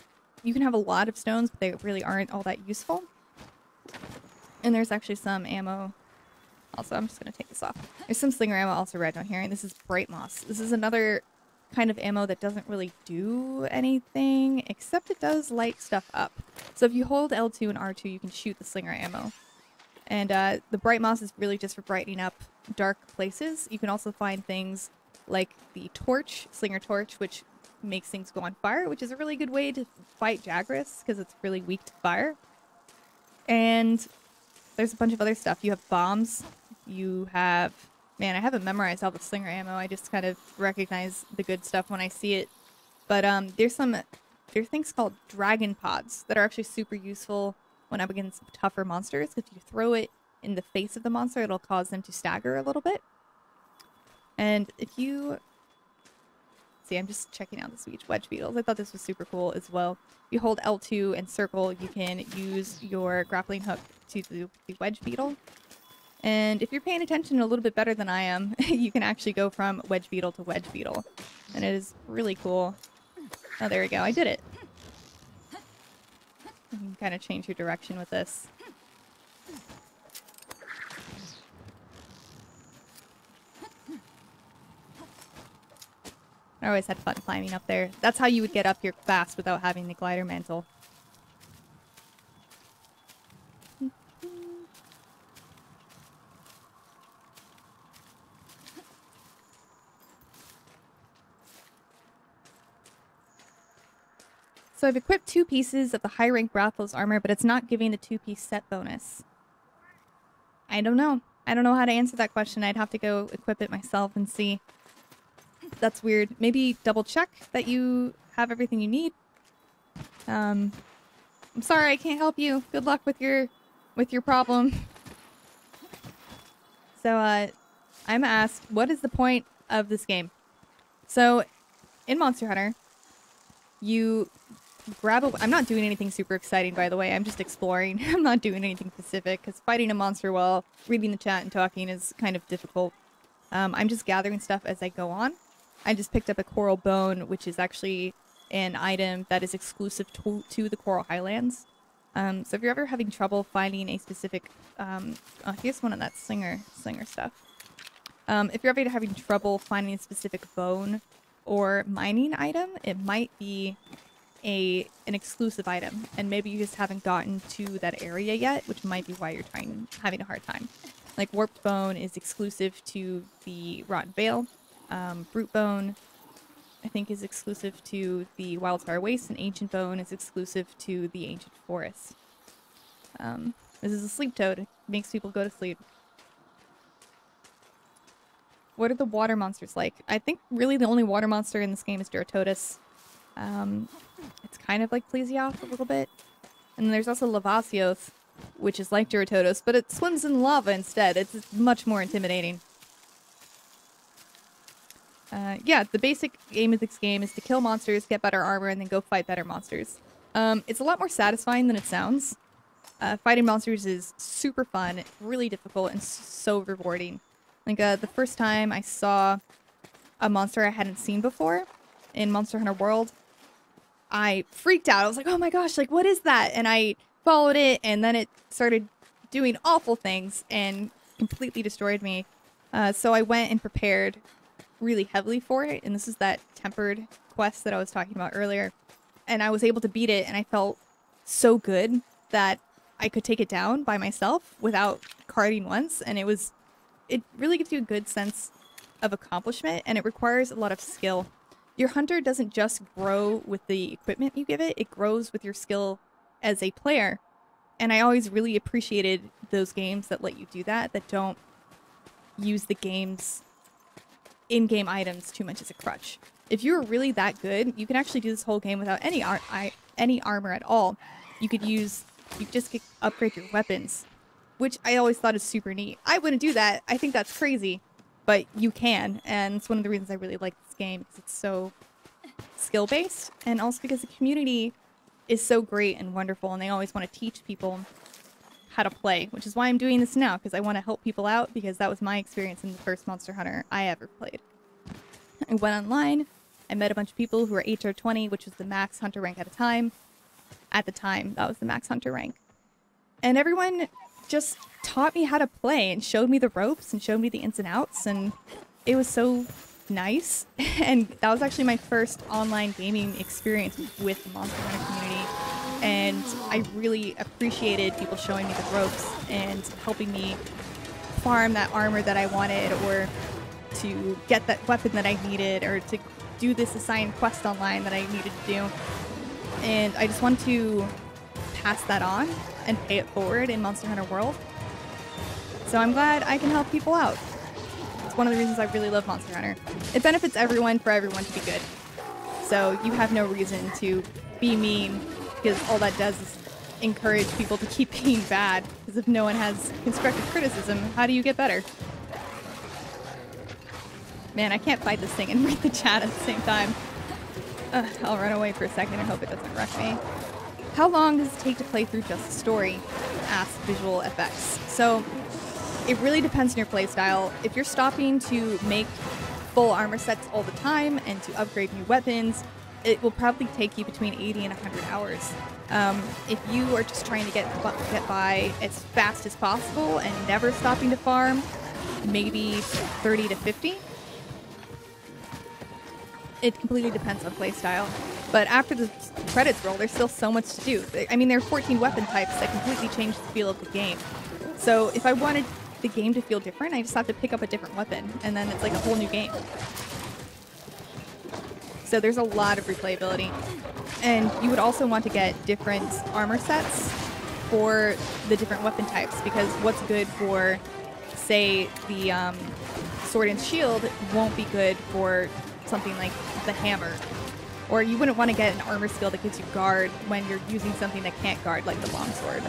you can have a lot of stones, but they really aren't all that useful. And there's actually some ammo. Also, I'm just going to take this off. There's some slinger ammo also right down here, and this is bright moss. This is another kind of ammo that doesn't really do anything, except it does light stuff up. So if you hold L2 and R2, you can shoot the slinger ammo. And the bright moss is really just for brightening up dark places. You can also find things like the torch, slinger torch, which makes things go on fire, which is a really good way to fight Jagras, because it's really weak to fire. And there's a bunch of other stuff. You have bombs. You have Man, I haven't memorized all the slinger ammo. I just kind of recognize the good stuff when I see it. But there's things called dragon pods that are actually super useful when up against tougher monsters. If you throw it in the face of the monster, it'll cause them to stagger a little bit. And if you... See, I'm just checking out the wedge beetles. I thought this was super cool as well. If you hold L2 and circle, you can use your grappling hook to the wedge beetle. And if you're paying attention a little bit better than I am, you can actually go from wedge beetle to wedge beetle. And it is really cool. Oh, there we go. I did it. You can kind of change your direction with this. I always had fun climbing up there. That's how you would get up here fast without having the glider mantle. So I've equipped 2 pieces of the high-rank Rathalos armor, but it's not giving the 2-piece set bonus. I don't know. I don't know how to answer that question. I'd have to go equip it myself and see. That's weird. Maybe double check that you have everything you need. I'm sorry, I can't help you. Good luck with your problem. So I'm asked, what is the point of this game? So in Monster Hunter, you grab a... I'm not doing anything super exciting, by the way. I'm just exploring. I'm not doing anything specific, because fighting a monster while reading the chat and talking is kind of difficult. I'm just gathering stuff as I go on. I just picked up a coral bone, which is actually an item that is exclusive to the Coral Highlands. So if you're ever having trouble finding a specific... here's one of that slinger stuff. If you're ever having trouble finding a specific bone or mining item, it might be an exclusive item, and maybe you just haven't gotten to that area yet, which might be why you're having a hard time. Like Warped Bone is exclusive to the Rotten Vale. Brute Bone, I think, is exclusive to the Wildfire Waste, and Ancient Bone is exclusive to the Ancient Forest. This is a sleep toad. It makes people go to sleep. What are the water monsters like? I think really the only water monster in this game is Duratotus. It's kind of like Plesioth a little bit. And there's also Lavasios, which is like Duratotus, but it swims in lava instead. It's much more intimidating. Yeah, the basic aim of this game is to kill monsters, get better armor, and then go fight better monsters. It's a lot more satisfying than it sounds. Fighting monsters is super fun, really difficult, and so rewarding. Like, the first time I saw a monster I hadn't seen before in Monster Hunter World, I freaked out. I was like, oh my gosh, like, what is that? And I followed it, and then it started doing awful things and completely destroyed me. So I went and prepared really heavily for it, and this is that tempered quest that I was talking about earlier. And I was able to beat it, and I felt so good that I could take it down by myself without carding once, and it really gives you a good sense of accomplishment, and it requires a lot of skill. Your hunter doesn't just grow with the equipment you give it, it grows with your skill as a player. And I always really appreciated those games that let you do that, that don't use the game's in-game items too much as a crutch. If you're really that good, you can actually do this whole game without any armor at all. You just upgrade your weapons, which I always thought is super neat. I wouldn't do that. I think that's crazy, but you can, and it's one of the reasons I really like this game, because it's so skill-based, and also because the community is so great and wonderful, and they always want to teach people how to play, which is why I'm doing this now, because I want to help people out, because that was my experience in the first Monster Hunter I ever played. I went online, I met a bunch of people who were HR 20, which was the max hunter rank at a time. At the time, that was the max hunter rank. And everyone just taught me how to play and showed me the ropes and showed me the ins and outs, and it was so nice. And that was actually my first online gaming experience with the Monster Hunter community. And I really appreciated people showing me the ropes and helping me farm that armor that I wanted, or to get that weapon that I needed, or to do this assigned quest online that I needed to do. And I just want to pass that on and pay it forward in Monster Hunter World. So I'm glad I can help people out. It's one of the reasons I really love Monster Hunter. It benefits everyone for everyone to be good. So you have no reason to be mean, because all that does is encourage people to keep being bad. Because if no one has constructive criticism, how do you get better? Man, I can't fight this thing and read the chat at the same time. I'll run away for a second and hope it doesn't wreck me. How long does it take to play through just the story? Asked Visual FX. So, it really depends on your playstyle. If you're stopping to make full armor sets all the time and to upgrade new weapons, it will probably take you between 80 and 100 hours. If you are just trying to get by as fast as possible and never stopping to farm, maybe 30 to 50. It completely depends on playstyle. But after the credits roll, there's still so much to do. I mean, there are 14 weapon types that completely change the feel of the game. So if I wanted the game to feel different, I just have to pick up a different weapon, and then it's like a whole new game. So there's a lot of replayability. And you would also want to get different armor sets for the different weapon types, because what's good for, say, the sword and shield won't be good for something like the hammer. Or you wouldn't want to get an armor skill that gives you guard when you're using something that can't guard, like the longsword.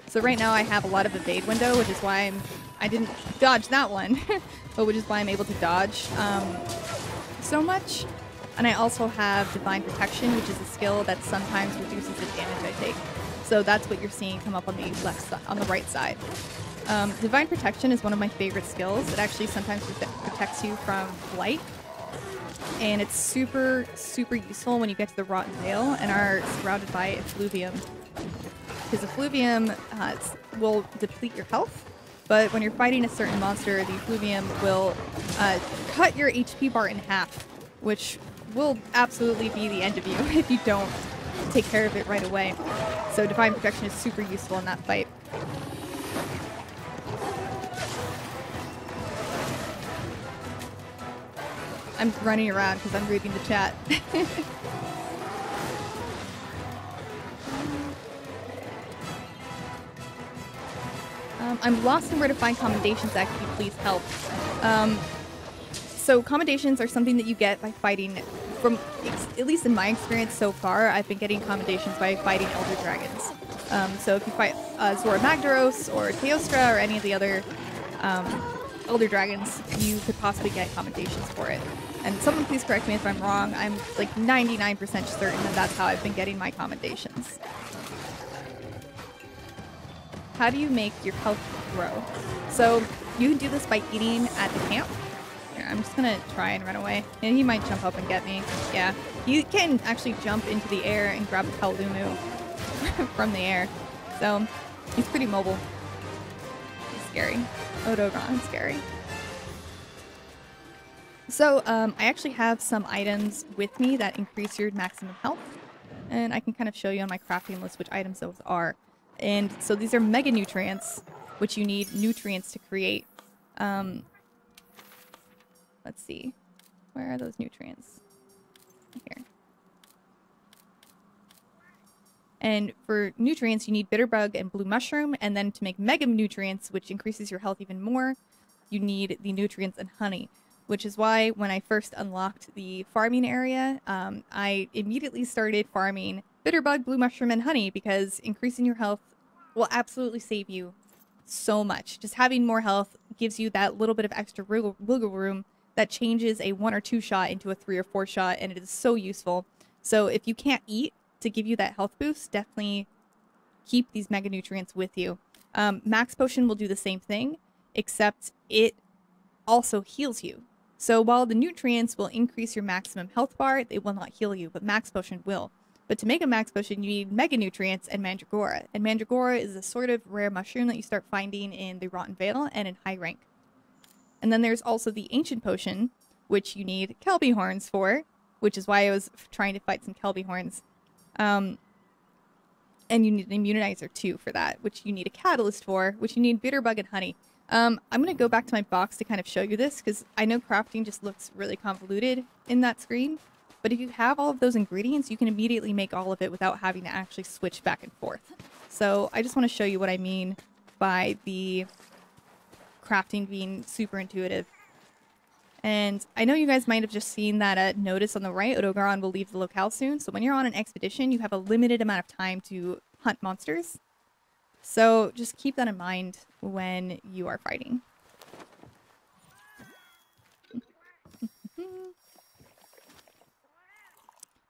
So right now I have a lot of evade window, which is why I didn't dodge that one, but which is why I'm able to dodge so much. And I also have Divine Protection, which is a skill that sometimes reduces the damage I take. So that's what you're seeing come up on the on the right side. Divine Protection is one of my favorite skills. It actually sometimes protects you from blight, and it's super, super useful when you get to the Rotten Vale and are surrounded by effluvium. Because effluvium will deplete your health, but when you're fighting a certain monster, the effluvium will cut your HP bar in half, which will absolutely be the end of you if you don't take care of it right away. So Divine Protection is super useful in that fight. I'm running around because I'm reading the chat. I'm lost in where to find commendations, actually. Please help. So commendations are something that you get by fighting, from at least in my experience so far, I've been getting commendations by fighting Elder Dragons. So if you fight Zora Magdaros or Teostra or any of the other Elder Dragons, you could possibly get commendations for it. And someone please correct me if I'm wrong. I'm like 99% certain that that's how I've been getting my commendations. How do you make your health grow? So you can do this by eating at the camp. Here, I'm just gonna try and run away. And he might jump up and get me. Yeah, you can actually jump into the air and grab a Kalumu from the air. So he's pretty mobile. He's scary. Odogon, scary. So, I actually have some items with me that increase your maximum health, and I can kind of show you on my crafting list which items those are. And so these are mega nutrients, which you need nutrients to create. Let's see. Where are those nutrients? Here. And for nutrients, you need bitterbug and blue mushroom, and then to make mega nutrients, which increases your health even more, you need the nutrients and honey. Which is why when I first unlocked the farming area, I immediately started farming bitterbug, blue mushroom, and honey, because increasing your health will absolutely save you so much. Just having more health gives you that little bit of extra wiggle room that changes a 1 or 2 shot into a 3 or 4 shot, and it is so useful. So if you can't eat to give you that health boost, definitely keep these mega nutrients with you. Max Potion will do the same thing, except it also heals you. So while the nutrients will increase your maximum health bar, they will not heal you, but Max Potion will. But to make a Max Potion, you need Mega Nutrients and Mandragora. And Mandragora is a sort of rare mushroom that you start finding in the Rotten Vale and in high rank. And then there's also the Ancient Potion, which you need Kelby Horns for, which is why I was trying to fight some Kelby Horns. And you need an Immunizer too for that, which you need a Catalyst for, which you need Bitterbug and Honey. I'm going to go back to my box to kind of show you this, because I know crafting just looks really convoluted in that screen. But if you have all of those ingredients, you can immediately make all of it without having to actually switch back and forth. So I just want to show you what I mean by the crafting being super intuitive. And I know you guys might have just seen that notice on the right, Odogaron will leave the locale soon. So when you're on an expedition, you have a limited amount of time to hunt monsters. So just keep that in mind when you are fighting.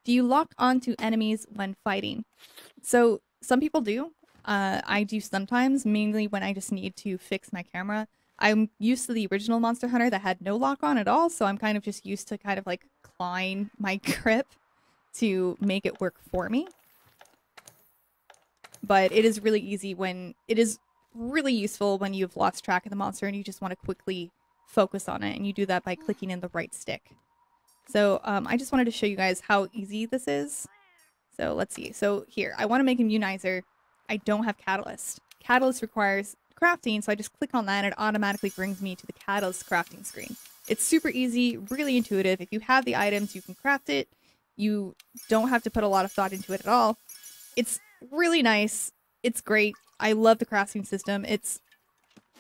Do you lock onto enemies when fighting? So some people do. I do sometimes, mainly when I just need to fix my camera. I'm used to the original Monster Hunter that had no lock on at all, so I'm kind of just used to kind of like clawing my grip to make it work for me. But it is really easy when it is really useful when you've lost track of the monster and you just want to quickly focus on it, and you do that by clicking in the right stick. So I just wanted to show you guys how easy this is. So let's see. So here, I want to make a Munizer. I don't have Catalyst. Catalyst requires crafting, so I just click on that and it automatically brings me to the Catalyst crafting screen. It's super easy, really intuitive. If you have the items, you can craft it. You don't have to put a lot of thought into it at all. It's really nice. It's great. I love the crafting system. It's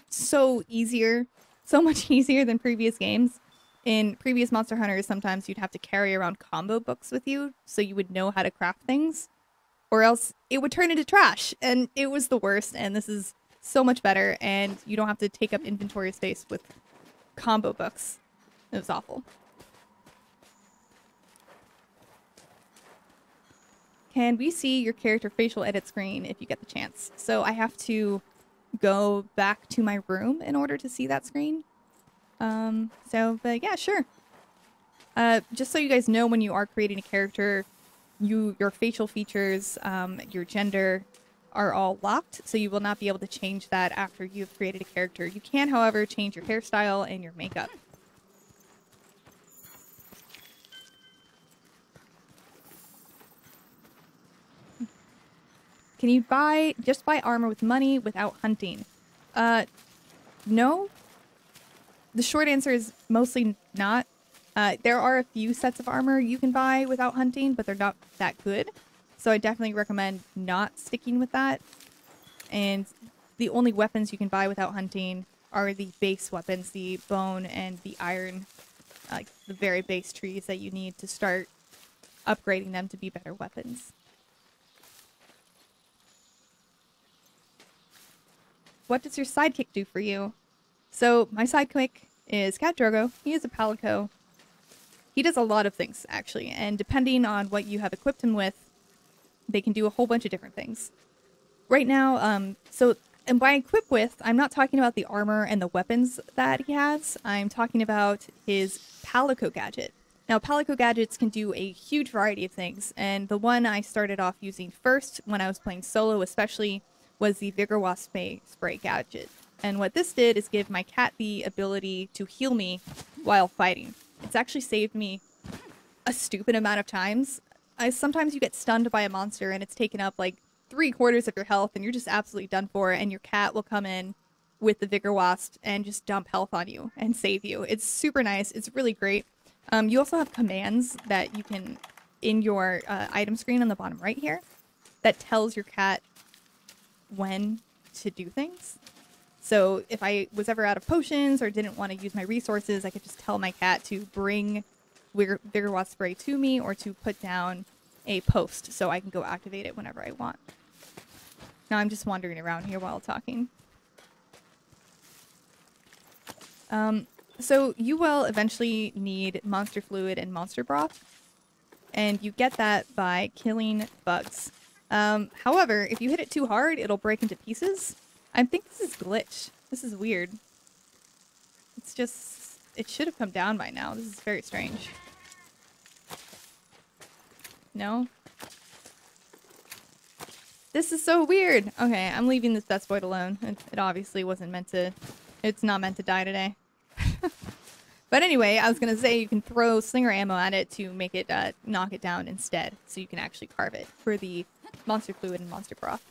so much easier than previous games. In previous Monster Hunters, sometimes you'd have to carry around combo books with you so you would know how to craft things, or else it would turn into trash, and it was the worst. And this is so much better, and you don't have to take up inventory space with combo books. It was awful. Can we see your character facial edit screen if you get the chance? So I have to go back to my room in order to see that screen. But yeah, sure. Just so you guys know, when you are creating a character, your facial features, your gender are all locked, so you will not be able to change that after you've created a character. You can, however, change your hairstyle and your makeup. Can you just buy armor with money without hunting? No. The short answer is mostly not. There are a few sets of armor you can buy without hunting, but they're not that good. So I definitely recommend not sticking with that. And the only weapons you can buy without hunting are the base weapons, the bone and the iron, like the very base trees that you need to start upgrading them to be better weapons. What does your sidekick do for you? So my sidekick is Cat Drogo. He is a Palico. He does a lot of things, actually, and depending on what you have equipped him with, they can do a whole bunch of different things. Right now, and by equip with, I'm not talking about the armor and the weapons that he has. I'm talking about his Palico gadget. Now, Palico gadgets can do a huge variety of things, and the one I started off using first when I was playing solo especially was the Vigor Wasp spray gadget. And what this did is give my cat the ability to heal me while fighting. It's actually saved me a stupid amount of times. Sometimes you get stunned by a monster and it's taken up like 3/4 of your health and you're just absolutely done for, and your cat will come in with the Vigor Wasp and just dump health on you and save you. It's super nice. It's really great. You also have commands that you can, in your item screen on the bottom right here, that tells your cat when to do things. So if I was ever out of potions or didn't want to use my resources, I could just tell my cat to bring Vigor Wasp spray to me, or to put down a post so I can go activate it whenever I want. Now I'm just wandering around here while talking. So you will eventually need monster fluid and monster broth, and you get that by killing bugs. However, if you hit it too hard, it'll break into pieces. I think this is glitch. This is weird. It's just, it should have come down by now. This is very strange. No? This is so weird. Okay, I'm leaving this Deathvoid alone. It obviously wasn't meant to, it's not meant to die today. But anyway, I was gonna say you can throw slinger ammo at it to make it knock it down instead, so you can actually carve it for the monster fluid and monster broth.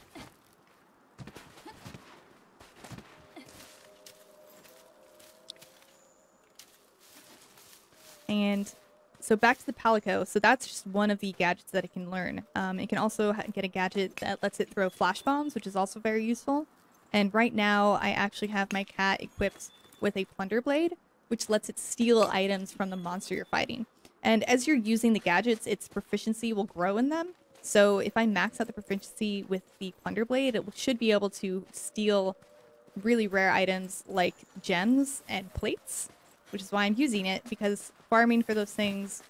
And so back to the Palico. So that's just one of the gadgets that it can learn. It can also get a gadget that lets it throw flash bombs, which is also very useful. And right now, I actually have my cat equipped with a plunder blade, which lets it steal items from the monster you're fighting. And as you're using the gadgets, its proficiency will grow in them. So if I max out the proficiency with the plunder blade, it should be able to steal really rare items like gems and plates, which is why I'm using it, because farming for those things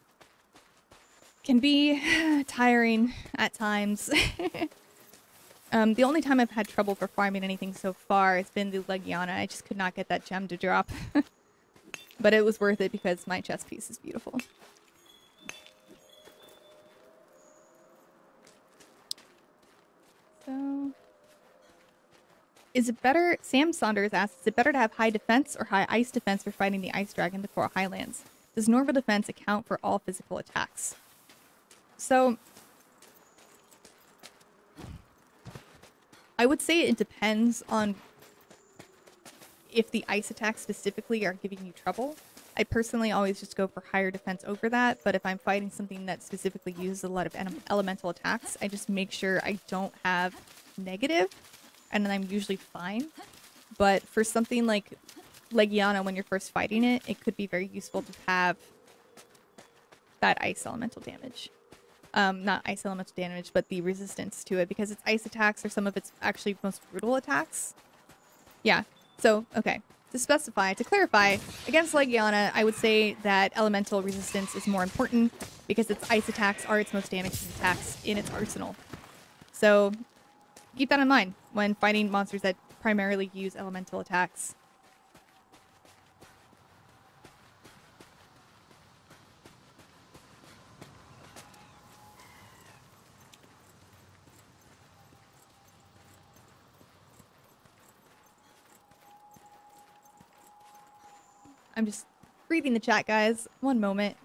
can be tiring at times. The only time I've had trouble for farming anything so far has been the Legiana. I just could not get that gem to drop. But it was worth it because my chest piece is beautiful. So, is it better, Sam Saunders asks, is it better to have high defense or high ice defense for fighting the ice dragon in the Coral Highlands? Does normal defense account for all physical attacks? So, I would say it depends on if the ice attacks specifically are giving you trouble. I personally always just go for higher defense over that, but if I'm fighting something that specifically uses a lot of elemental attacks, I just make sure I don't have negative, and then I'm usually fine. But for something like Legiana, when you're first fighting it, it could be very useful to have that ice elemental damage. Not ice elemental damage, but the resistance to it, because its ice attacks are some of its actually most brutal attacks. Yeah, so, okay. To clarify, against Legiana, I would say that elemental resistance is more important because its ice attacks are its most damaging attacks in its arsenal. So, keep that in mind when fighting monsters that primarily use elemental attacks. I'm just reading the chat, guys. One moment.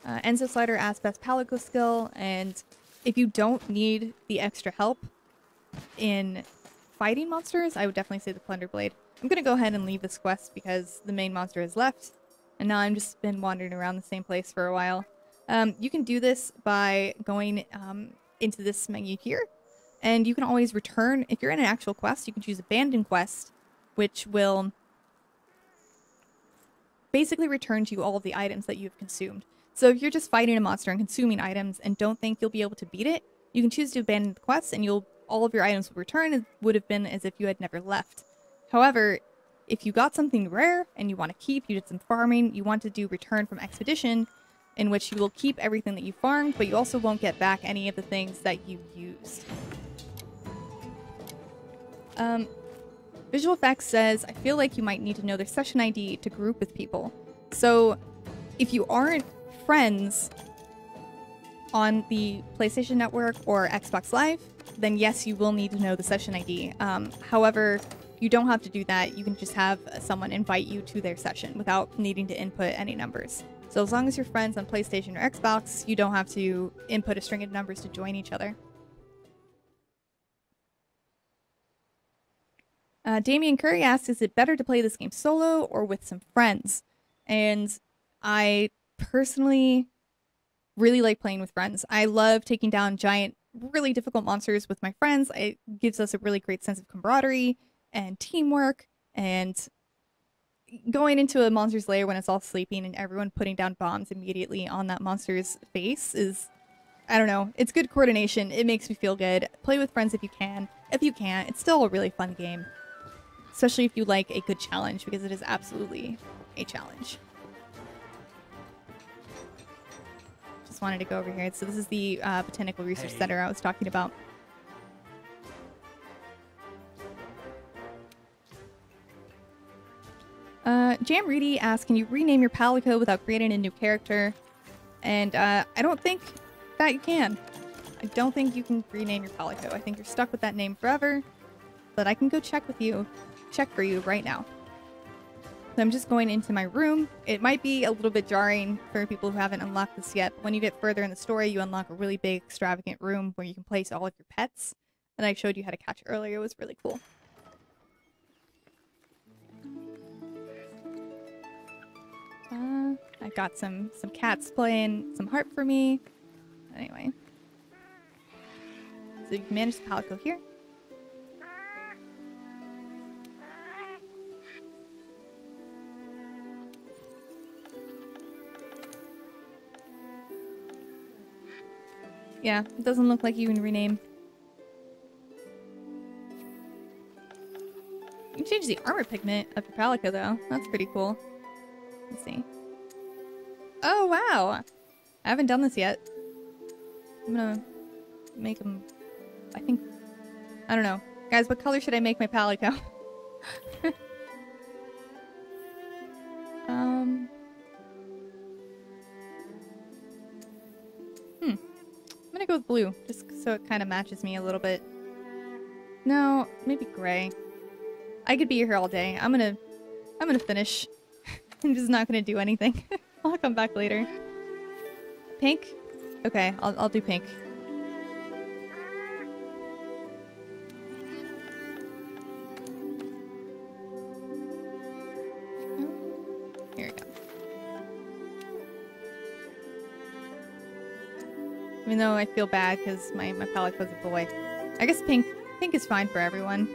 Enzo Slider asks best Palico skill, and if you don't need the extra help in fighting monsters, I would definitely say the Plunder Blade. I'm gonna go ahead and leave this quest because the main monster has left, and now I'm just been wandering around the same place for a while. You can do this by going into this menu here. And you can always return, if you're in an actual quest, you can choose Abandon Quest, which will basically return to you all of the items that you've consumed. So if you're just fighting a monster and consuming items and don't think you'll be able to beat it, you can choose to abandon the quest and all of your items will return. It would have been as if you had never left. However, if you got something rare and you want to keep, you did some farming, you want to do Return from Expedition, in which you will keep everything that you farmed, but you also won't get back any of the things that you used. Visual Effects says, I feel like you might need to know their session ID to group with people. So, if you aren't friends on the PlayStation Network or Xbox Live, then yes, you will need to know the session ID. However, you don't have to do that. You can just have someone invite you to their session without needing to input any numbers. So as long as you're friends on PlayStation or Xbox, you don't have to input a string of numbers to join each other. Damian Curry asks, is it better to play this game solo or with some friends? And I personally really like playing with friends. I love taking down giant, really difficult monsters with my friends. It gives us a really great sense of camaraderie and teamwork, and going into a monster's lair when it's all sleeping and everyone putting down bombs immediately on that monster's face is, I don't know, it's good coordination. It makes me feel good. Play with friends if you can. If you can't, it's still a really fun game. Especially if you like a good challenge, because it is absolutely a challenge. Just wanted to go over here. So this is the Botanical Research Center I was talking about. Jam Reedy asks, can you rename your Palico without creating a new character? And I don't think that you can. I don't think you can rename your Palico. I think you're stuck with that name forever. But I can go check for you right now. So I'm just going into my room. It might be a little bit jarring for people who haven't unlocked this yet, but when you get further in the story, you unlock a really big, extravagant room where you can place all of your pets. And I showed you how to catch earlier. It was really cool. I got some cats playing some harp for me. Anyway. So you can manage the palico here. Yeah, it doesn't look like you can rename. You can change the armor pigment of your palico though. That's pretty cool. Let's see. Oh wow! I haven't done this yet. I'm gonna make them, I think, I don't know. Guys, what color should I make my palico? I'm gonna go with blue, just so it kind of matches me a little bit. No, maybe gray. I could be here all day. I'm gonna finish. I'm just not gonna do anything. I'll come back later. Pink? Okay, I'll do pink. Here we go. Even though I feel bad because my palico's a boy. I guess pink is fine for everyone.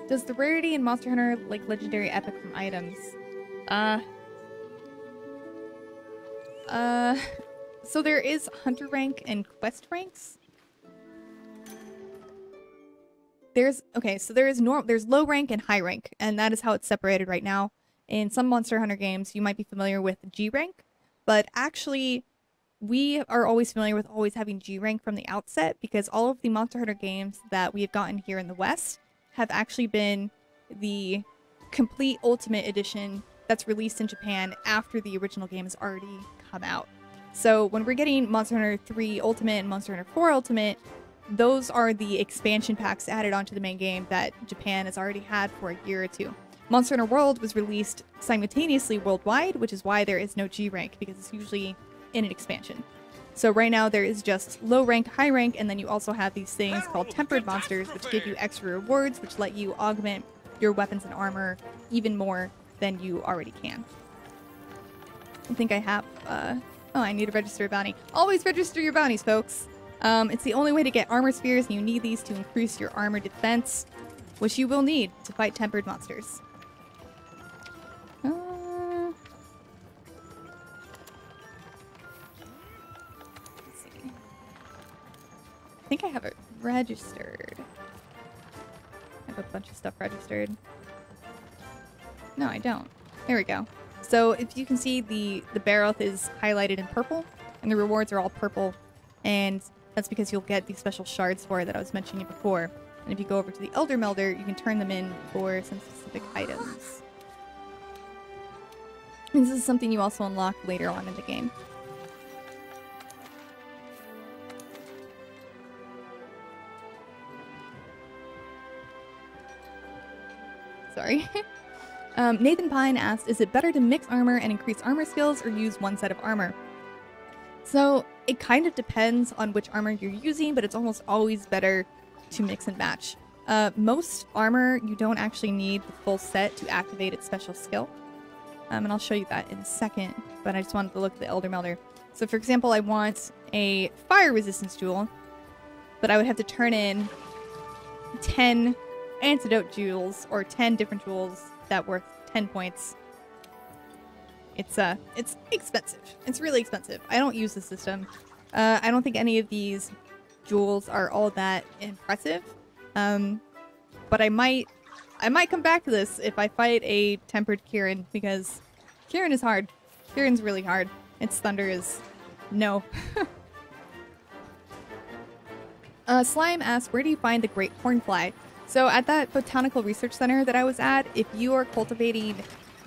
Does the rarity in Monster Hunter like legendary epic from items? So there is hunter rank and quest ranks. There's there's low rank and high rank, and that is how it's separated right now. In some Monster Hunter games, you might be familiar with G rank, but actually we are always familiar with always having G rank from the outset because all of the Monster Hunter games that we have gotten here in the West have actually been the complete Ultimate Edition that's released in Japan after the original game has already come out. So when we're getting Monster Hunter 3 Ultimate and Monster Hunter 4 Ultimate, those are the expansion packs added onto the main game that Japan has already had for a year or two. Monster Hunter World was released simultaneously worldwide, which is why there is no G rank, because it's usually in an expansion. So right now there is just low rank, high rank, and then you also have these things called tempered monsters, which give you extra rewards, which let you augment your weapons and armor even more than you already can. I think I have, oh, I need to register a bounty. Always register your bounties, folks. It's the only way to get armor spheres, and you need these to increase your armor defense, which you will need to fight tempered monsters. I think I have it registered. I have a bunch of stuff registered. No, I don't. There we go. So if you can see, the Baroth is highlighted in purple, and the rewards are all purple, and that's because you'll get these special shards for it that I was mentioning before. And if you go over to the Elder Melder, you can turn them in for some specific items. And this is something you also unlock later on in the game. Sorry. Nathan Pine asked, is it better to mix armor and increase armor skills or use one set of armor? So it kind of depends on which armor you're using, but it's almost always better to mix and match. Most armor, you don't actually need the full set to activate its special skill. And I'll show you that in a second, but I just wanted to look at the Elder Melder. So for example, I want a fire resistance jewel, but I would have to turn in 10 antidote jewels, or 10 different jewels that worth 10 points. It's expensive. It's really expensive. I don't use the system. I don't think any of these jewels are all that impressive. But I might come back to this if I fight a tempered Kieran, because Kieran is hard. Kieran's really hard. Its thunder is no. Slime asks, where do you find the great hornfly? So at that botanical research center that I was at, if you are cultivating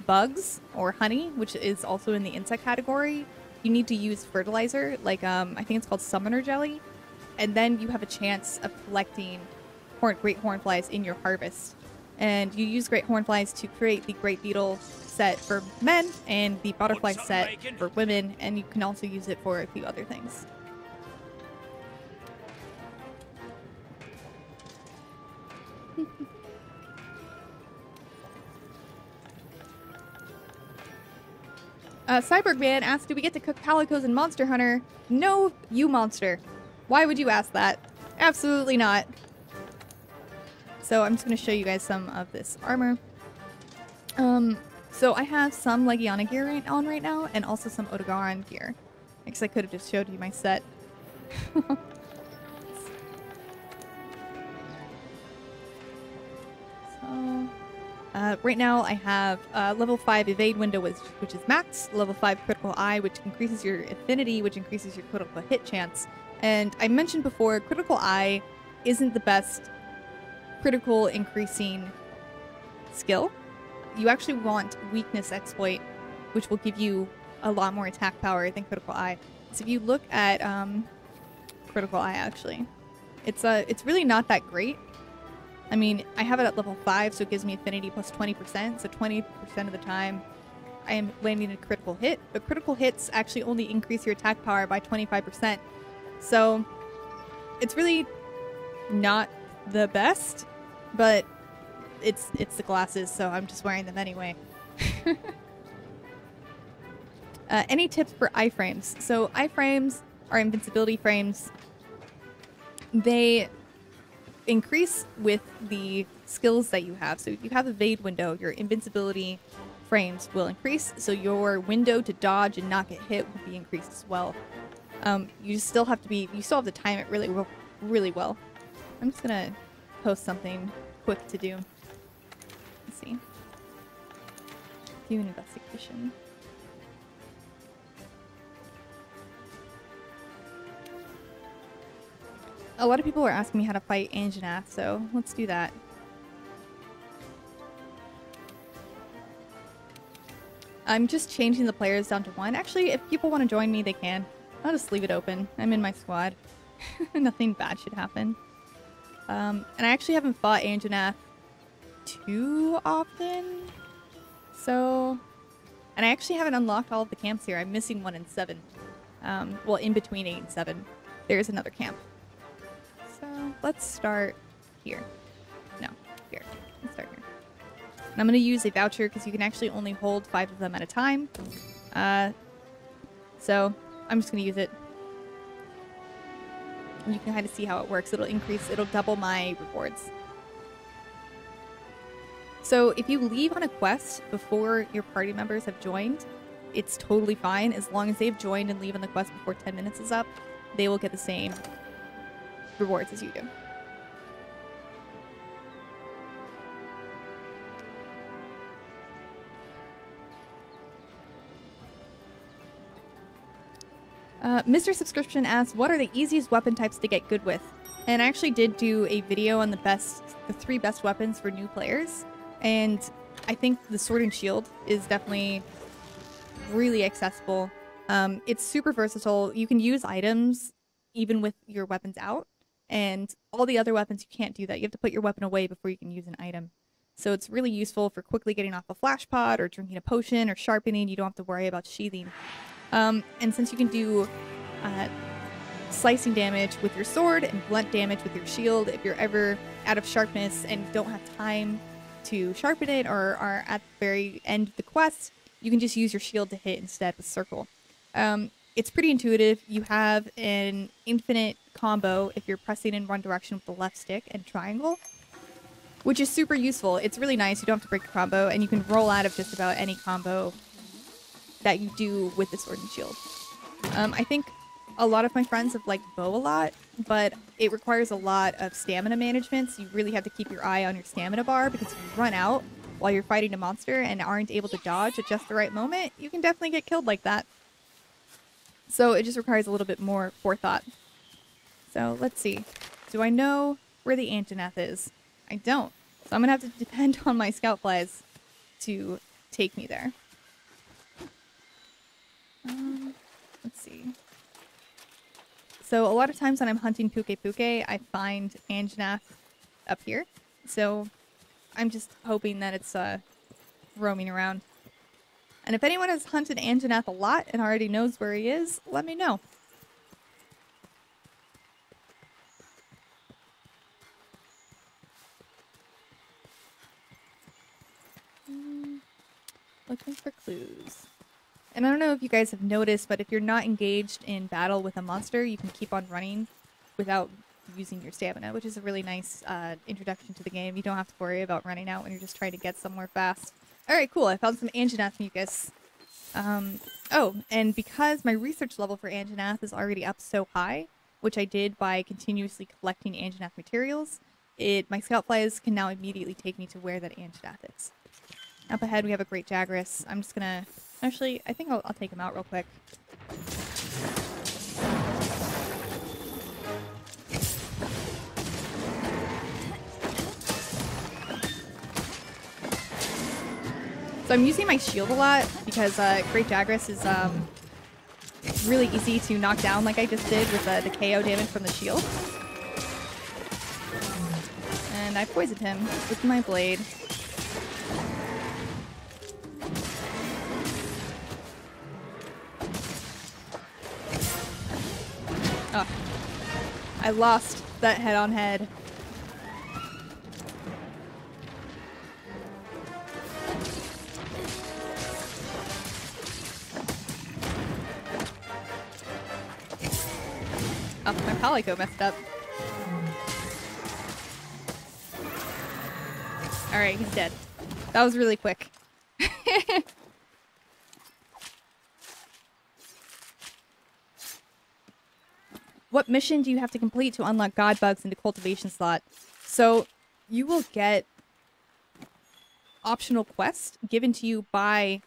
bugs or honey, which is also in the insect category, you need to use fertilizer, like I think it's called summoner jelly, and then you have a chance of collecting great hornflies in your harvest. And you use great hornflies to create the great beetle set for men and the butterfly set for women, and you can also use it for a few other things. Cyborg Man asked, do we get to cook calicos in Monster Hunter? No, you monster. Why would you ask that? Absolutely not. So I'm just going to show you guys some of this armor. So I have some Legiana gear on right now, and also some Odogaron gear. Because I could have just showed you my set. Right now I have level 5 evade window, which is max, level 5 critical eye, which increases your affinity, which increases your critical hit chance. And I mentioned before, critical eye isn't the best critical increasing skill. You actually want weakness exploit, which will give you a lot more attack power than critical eye. So if you look at critical eye, actually, it's really not that great. I mean, I have it at level 5, so it gives me affinity plus 20%, so 20% of the time I am landing a critical hit, but critical hits actually only increase your attack power by 25%. So it's really not the best, but it's the glasses, so I'm just wearing them anyway. Any tips for iframes? So iframes are invincibility frames. They increase with the skills that you have. So if you have evade window, your invincibility frames will increase, so your window to dodge and not get hit will be increased as well. You still have to time it really well. I'm just gonna post something quick to do. Let's see. Do an investigation. A lot of people are asking me how to fight Anjanath, so let's do that. I'm just changing the players down to 1. Actually, if people want to join me, they can. I'll just leave it open. I'm in my squad. Nothing bad should happen. And I actually haven't fought Anjanath too often. So... And I actually haven't unlocked all of the camps here. I'm missing 1 and 7. Well, in between 8 and 7. There's another camp. So let's start here. No, here. Let's start here. And I'm going to use a voucher because you can actually only hold 5 of them at a time. So I'm just going to use it. And you can kind of see how it works. It'll double my rewards. So if you leave on a quest before your party members have joined, it's totally fine. As long as they've joined and leave on the quest before 10 minutes is up, they will get the same rewards as you do. Mr. Subscription asks, what are the easiest weapon types to get good with? And I actually did do a video on the 3 best weapons for new players, and I think the Sword and Shield is definitely really accessible. It's super versatile. You can use items even with your weapons out, and all the other weapons you can't do that. You have to put your weapon away before you can use an item. So it's really useful for quickly getting off a flash pod or drinking a potion or sharpening. You don't have to worry about sheathing. And since you can do slicing damage with your sword and blunt damage with your shield, if you're ever out of sharpness and don't have time to sharpen it or are at the very end of the quest, you can just use your shield to hit instead with circle. It's pretty intuitive. You have an infinite combo if you're pressing in one direction with the left stick and triangle, which is super useful. It's really nice. You don't have to break the combo, and you can roll out of just about any combo that you do with the sword and shield. I think a lot of my friends have liked bow a lot, but it requires a lot of stamina management, so you really have to keep your eye on your stamina bar, because if you run out while you're fighting a monster and aren't able to dodge at just the right moment, you can definitely get killed like that. So it just requires a little bit more forethought. So let's see. Do I know where the Anjanath is? I don't. So I'm going to have to depend on my scout flies to take me there. Let's see. So a lot of times when I'm hunting Pookie, I find Anjanath up here. So I'm just hoping that it's roaming around. And if anyone has hunted Anjanath a lot and already knows where he is, let me know. Looking for clues. And I don't know if you guys have noticed, but if you're not engaged in battle with a monster, you can keep on running without using your stamina, which is a really nice introduction to the game. You don't have to worry about running out when you're just trying to get somewhere fast. Alright, cool. I found some Anjanath mucus. Oh, and because my research level for Anjanath is already up so high, which I did by continuously collecting Anjanath materials, my scout flies can now immediately take me to where that Anjanath is. Up ahead we have a great Jagras. I'm just gonna... Actually, I think I'll take him out real quick. So I'm using my shield a lot because Great Jagras is really easy to knock down like I just did with the KO damage from the shield. And I poisoned him with my blade. Oh, I lost that head-on-head. Oh, my Palico messed up. Alright, he's dead. That was really quick. What mission do you have to complete to unlock god bugs into cultivation slot? So you will get optional quests given to you by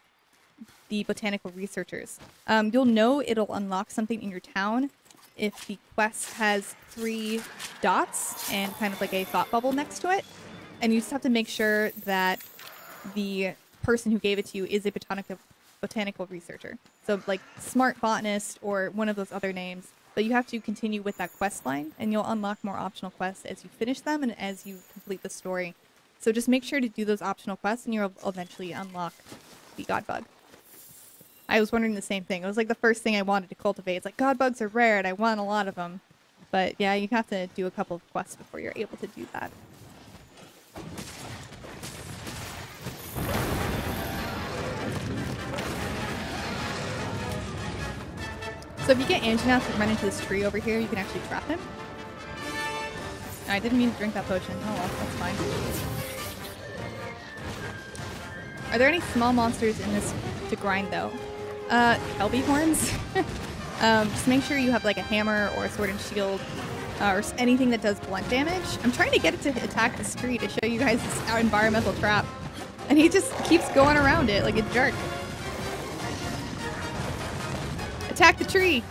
the botanical researchers. You'll know it'll unlock something in your town if the quest has 3 dots and kind of like a thought bubble next to it. And you just have to make sure that the person who gave it to you is a botanical researcher. So like smart botanist or one of those other names. But you have to continue with that quest line, and you'll unlock more optional quests as you finish them and as you complete the story. So just make sure to do those optional quests, and you'll eventually unlock the god bug. I was wondering the same thing. It was like the first thing I wanted to cultivate. It's like, god bugs are rare, and I want a lot of them. But yeah, you have to do a couple of quests before you're able to do that. So if you get Anjanath and run into this tree over here, you can actually trap him. I didn't mean to drink that potion. Oh well, that's fine. Are there any small monsters in this to grind though? Kelby horns. Just make sure you have like a hammer or a sword and shield or anything that does blunt damage. I'm trying to get it to attack this tree to show you guys this environmental trap. And he just keeps going around it like a jerk. Attack the tree!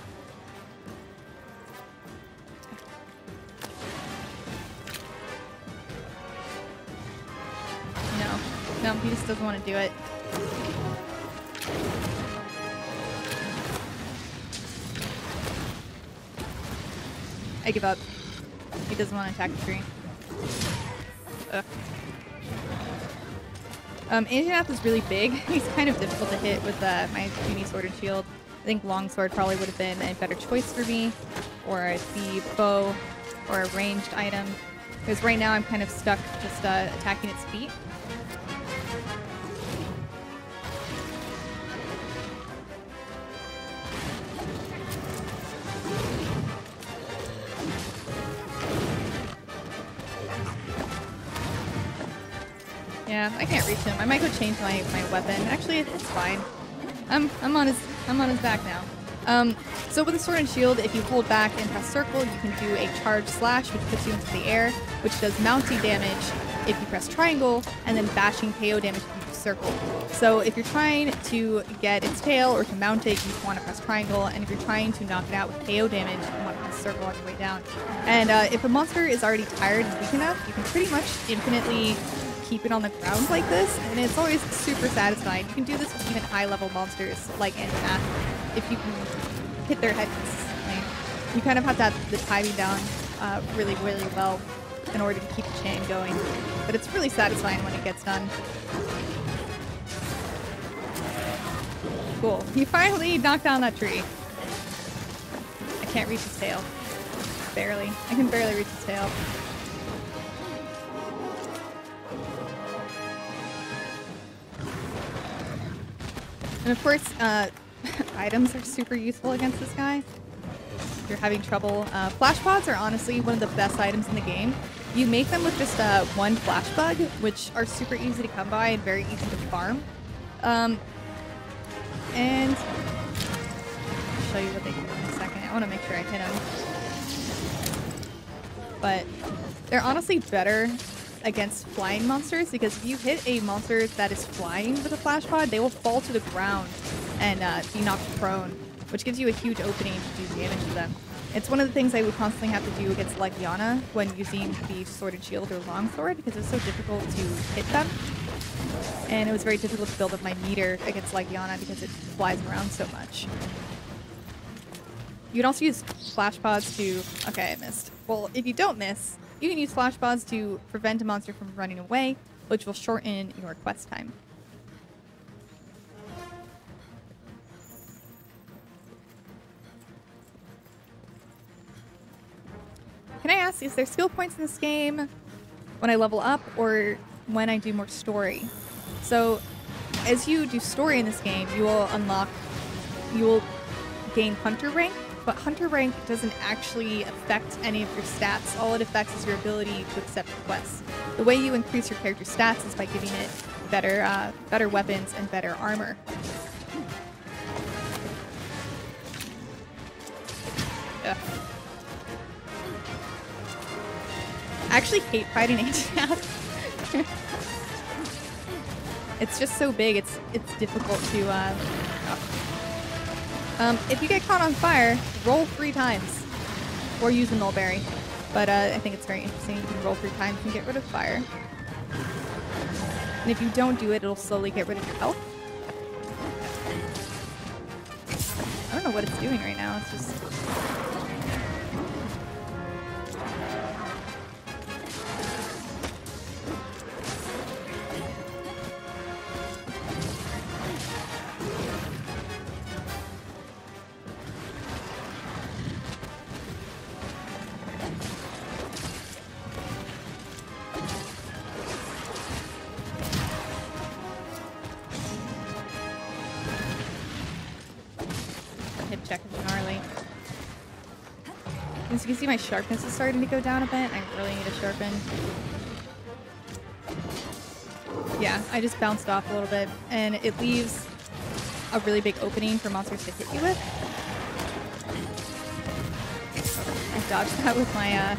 No, he just doesn't want to do it. I give up. He doesn't want to attack the tree. Ugh. Anjanath is really big. He's kind of difficult to hit with my puny sword and shield. I think longsword probably would have been a better choice for me, or the bow, or a ranged item. Because right now I'm kind of stuck just attacking its feet. Yeah, I can't reach him. I might go change my weapon. Actually, it's fine. I'm on his back now. So with the sword and shield, if you hold back and press circle, you can do a charge slash, which puts you into the air, which does mounting damage if you press triangle, and then bashing KO damage if you circle. So if you're trying to get its tail or to mount it, you want to press triangle, and if you're trying to knock it out with KO damage, you want to press circle on your way down. And if a monster is already tired and weak enough, you can pretty much infinitely keep it on the ground like this, and it's always super satisfying. You can do this with even high-level monsters like Anjanath if you can hit their head consistently. You kind of have to have the timing down really, really well. in order to keep the chain going. But it's really satisfying when it gets done. Cool. You finally knocked down that tree. I can't reach his tail. Barely. I can barely reach his tail. And of course, items are super useful against this guy. If you're having trouble. Flash pods are honestly one of the best items in the game. You make them with just one flash bug, which are super easy to come by and very easy to farm. And I'll show you what they do in a second. I want to make sure I hit them. But they're honestly better against flying monsters, because if you hit a monster that is flying with a flash pod, they will fall to the ground and be knocked prone, which gives you a huge opening to do damage to them. It's one of the things I would constantly have to do against Legiana when using the Sword and Shield or Longsword, because it's so difficult to hit them. And it was very difficult to build up my meter against Legiana because it flies around so much. You can also use flash pods to... Okay, I missed. Well, if you don't miss, you can use flash pods to prevent a monster from running away, which will shorten your quest time. Can I ask, is there skill points in this game when I level up or when I do more story? So, as you do story in this game, you will gain Hunter rank, but Hunter rank doesn't actually affect any of your stats. All it affects is your ability to accept quests. The way you increase your character's stats is by giving it better weapons and better armor. Ugh. I actually hate fighting Anti-Nav. It's just so big, it's difficult to, if you get caught on fire, roll 3 times. Or use a Nullberry. But I think it's very interesting. You can roll 3 times and get rid of fire. And if you don't do it, it'll slowly get rid of your health. I don't know what it's doing right now, it's just... As you can see, my sharpness is starting to go down a bit. I really need to sharpen. Yeah, I just bounced off a little bit, and it leaves a really big opening for monsters to hit you with. I dodged that with my,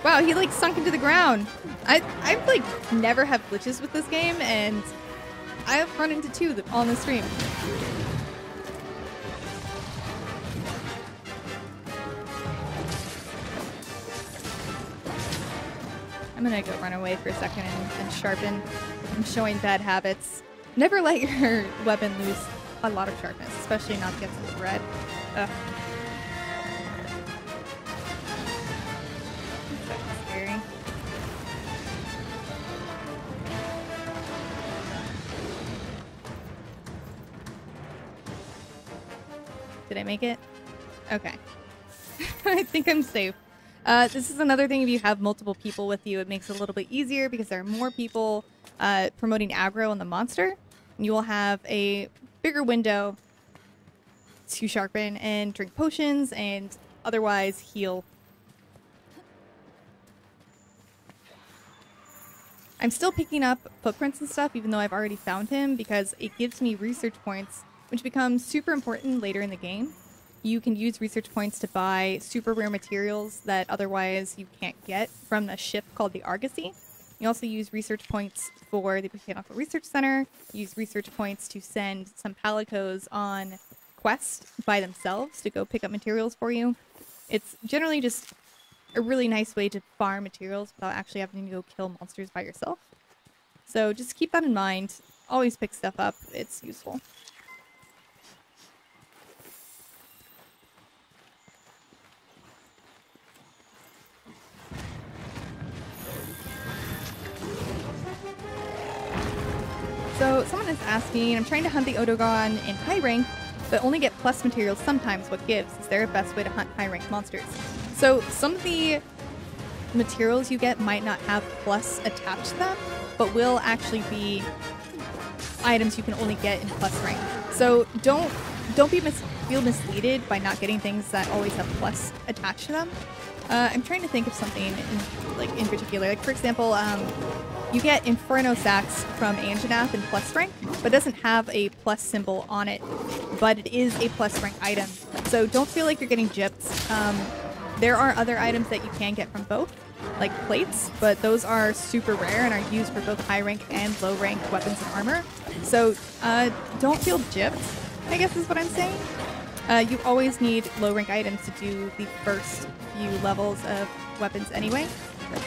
Wow, he, like, sunk into the ground! I've like, never have glitches with this game, and I have run into 2 on the stream. I'm gonna go run away for a second and sharpen. I'm showing bad habits. Never let your weapon lose a lot of sharpness, especially not against the red. Ugh. That's scary. Did I make it? Okay. I think I'm safe. This is another thing, if you have multiple people with you, it makes it a little bit easier because there are more people promoting aggro on the monster. You will have a bigger window to sharpen and drink potions and otherwise heal. I'm still picking up footprints and stuff even though I've already found him, because it gives me research points, which becomes super important later in the game. You can use research points to buy super rare materials that otherwise you can't get from a ship called the Argosy. You also use research points for the Botanical Research Center. Use research points to send some palicos on quests by themselves to go pick up materials for you. It's generally just a really nice way to farm materials without actually having to go kill monsters by yourself. So just keep that in mind. Always pick stuff up. It's useful. So someone is asking, I'm trying to hunt the Odogon in high rank, but only get plus materials sometimes. What gives? Is there a best way to hunt high rank monsters? So some of the materials you get might not have plus attached to them, but will actually be items you can only get in plus rank. So don't feel misleaded by not getting things that always have plus attached to them. I'm trying to think of something in particular. Like for example, you get Inferno Sacks from Anjanath in plus rank, but it doesn't have a plus symbol on it, but it is a plus rank item. So don't feel like you're getting gypped. There are other items that you can get from both, like plates, but those are super rare and are used for both high rank and low rank weapons and armor. So don't feel gypped, I guess is what I'm saying. You always need low rank items to do the first few levels of weapons anyway.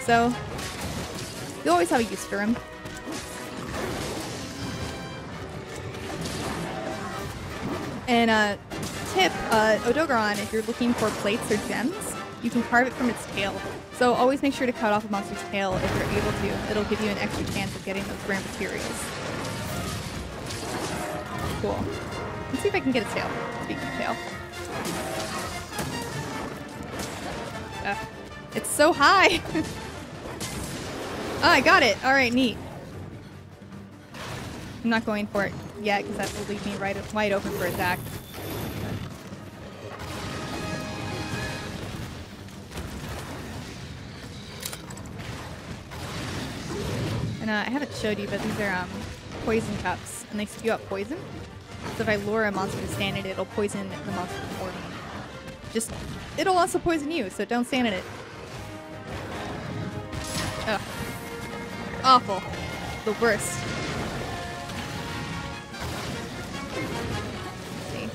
So you always have a use for them. And tip, Odogaron, if you're looking for plates or gems, you can carve it from its tail. So always make sure to cut off a monster's tail if you're able to. It'll give you an extra chance of getting those rare materials. Cool. Let's see if I can get its tail. Speaking of tail. It's so high! Oh, I got it! Alright, neat. I'm not going for it yet, because that will leave me wide open for attack. And I haven't showed you, but these are poison cups, and they spew out poison. So if I lure a monster to stand in it, it'll poison the monster for me. It'll also poison you, so don't stand in it. Ugh. Awful. The worst. Let's see.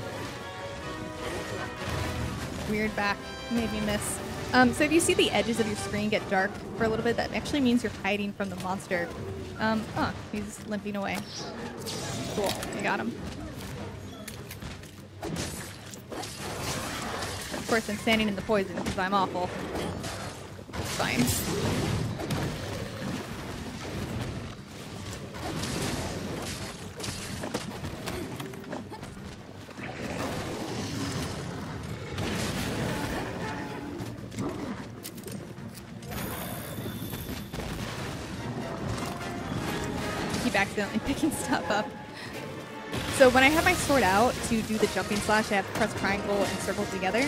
Weird back. Made me miss. So if you see the edges of your screen get dark for a little bit, that actually means you're hiding from the monster. Oh, he's limping away. Cool. I got him. Of course, I'm standing in the poison because I'm awful. It's fine. Keep accidentally picking stuff up. So when I have my sword out to do the jumping slash, I have to press triangle and circle together.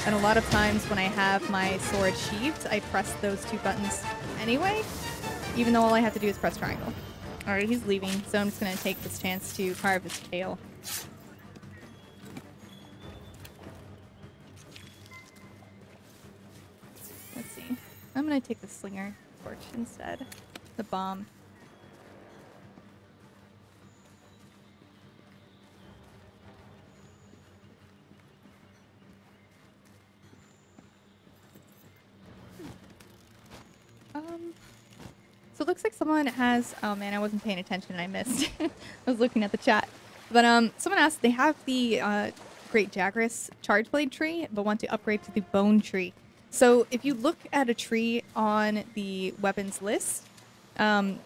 And a lot of times when I have my sword sheathed, I press those two buttons anyway, even though all I have to do is press triangle. Alright, he's leaving, so I'm just going to take this chance to carve his tail. Let's see. I'm going to take the slinger torch instead. The bomb. So it looks like someone has, oh man, I wasn't paying attention and I missed. I was looking at the chat. But someone asked, they have the Great Jagras Charge Blade tree, but want to upgrade to the Bone tree. So if you look at a tree on the weapons list, you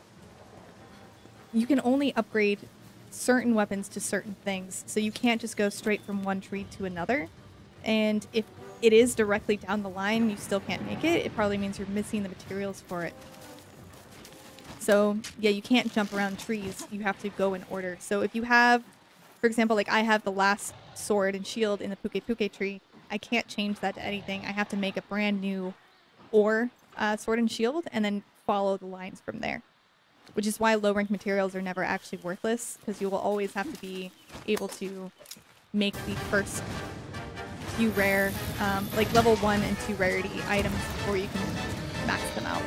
can only upgrade certain weapons to certain things. So you can't just go straight from one tree to another. And if it is directly down the line, you still can't make it. It probably means you're missing the materials for it. So yeah, you can't jump around trees. You have to go in order. So if you have, for example, like I have the last sword and shield in the Pookie tree, I can't change that to anything. I have to make a brand new ore sword and shield and then follow the lines from there. Which is why low rank materials are never actually worthless, because you will always have to be able to make the first few rare, like level 1 and 2 rarity items before you can max them out.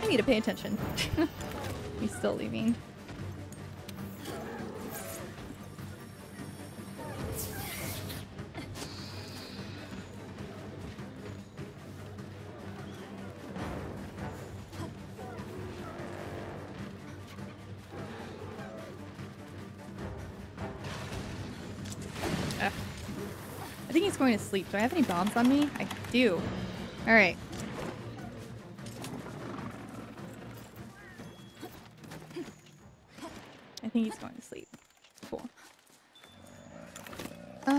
I need to pay attention. He's still leaving. I think he's going to sleep. Do I have any bombs on me? I do. Alright. think he's going to sleep. Cool. Do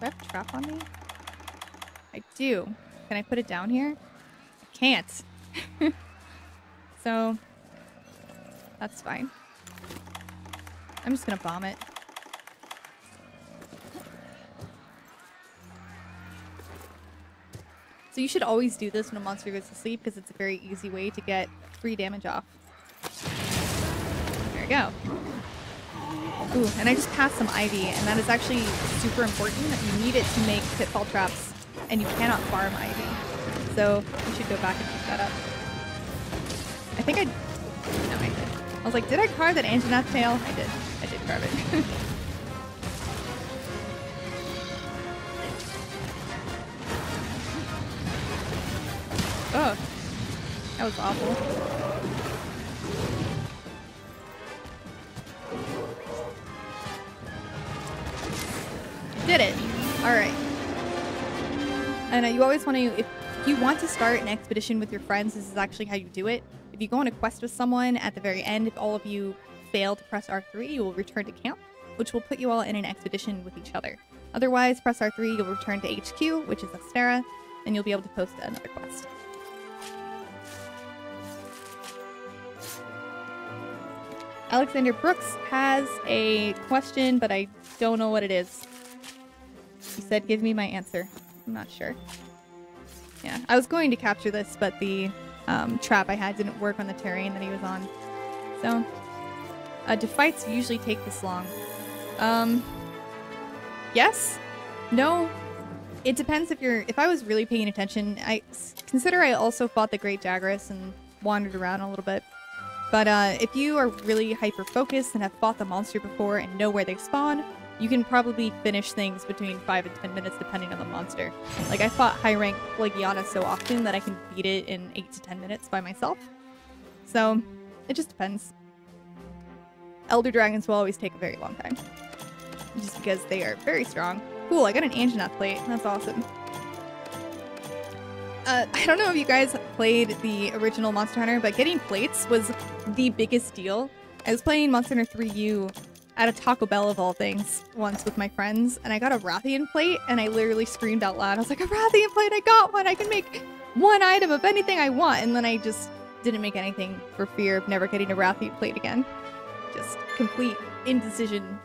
I have a trap on me? I do. Can I put it down here? I can't. So, that's fine. I'm just gonna bomb it. So you should always do this when a monster goes to sleep because it's a very easy way to get free damage off. There we go. Ooh, and I just passed some ivy, and that is actually super important. You need it to make pitfall traps, and you cannot farm ivy. So you should go back and pick that up. I think I... No, I did. I was like, did I carve that Anjanath tail? I did. I did carve it. Oh. That was awful. Did it. Alright. And you always want to... If you want to start an expedition with your friends, this is actually how you do it. If you go on a quest with someone, at the very end, if all of you fail to press R3, you will return to camp, which will put you all in an expedition with each other. Otherwise, press R3, you'll return to HQ, which is Astera, and you'll be able to post another quest. Alexander Brooks has a question, but I don't know what it is. He said, give me my answer. I'm not sure. Yeah, I was going to capture this, but the trap I had didn't work on the terrain that he was on. So, do fights usually take this long? Yes? No? It depends if I was really paying attention. I also fought the Great Jagras and wandered around a little bit. But if you are really hyper-focused and have fought the monster before and know where they spawn, you can probably finish things between 5 and 10 minutes depending on the monster. Like, I fought high-rank Legiana so often that I can beat it in 8 to 10 minutes by myself. So, it just depends. Elder Dragons will always take a very long time. Just because they are very strong. Cool, I got an Anjanath plate. That's awesome. I don't know if you guys played the original Monster Hunter, but getting plates was the biggest deal. I was playing Monster Hunter 3U at a Taco Bell of all things once with my friends, and I got a Rathian plate, and I literally screamed out loud. I was like, a Rathian plate, I got one! I can make one item of anything I want! And then I just didn't make anything for fear of never getting a Rathian plate again. Just complete indecision.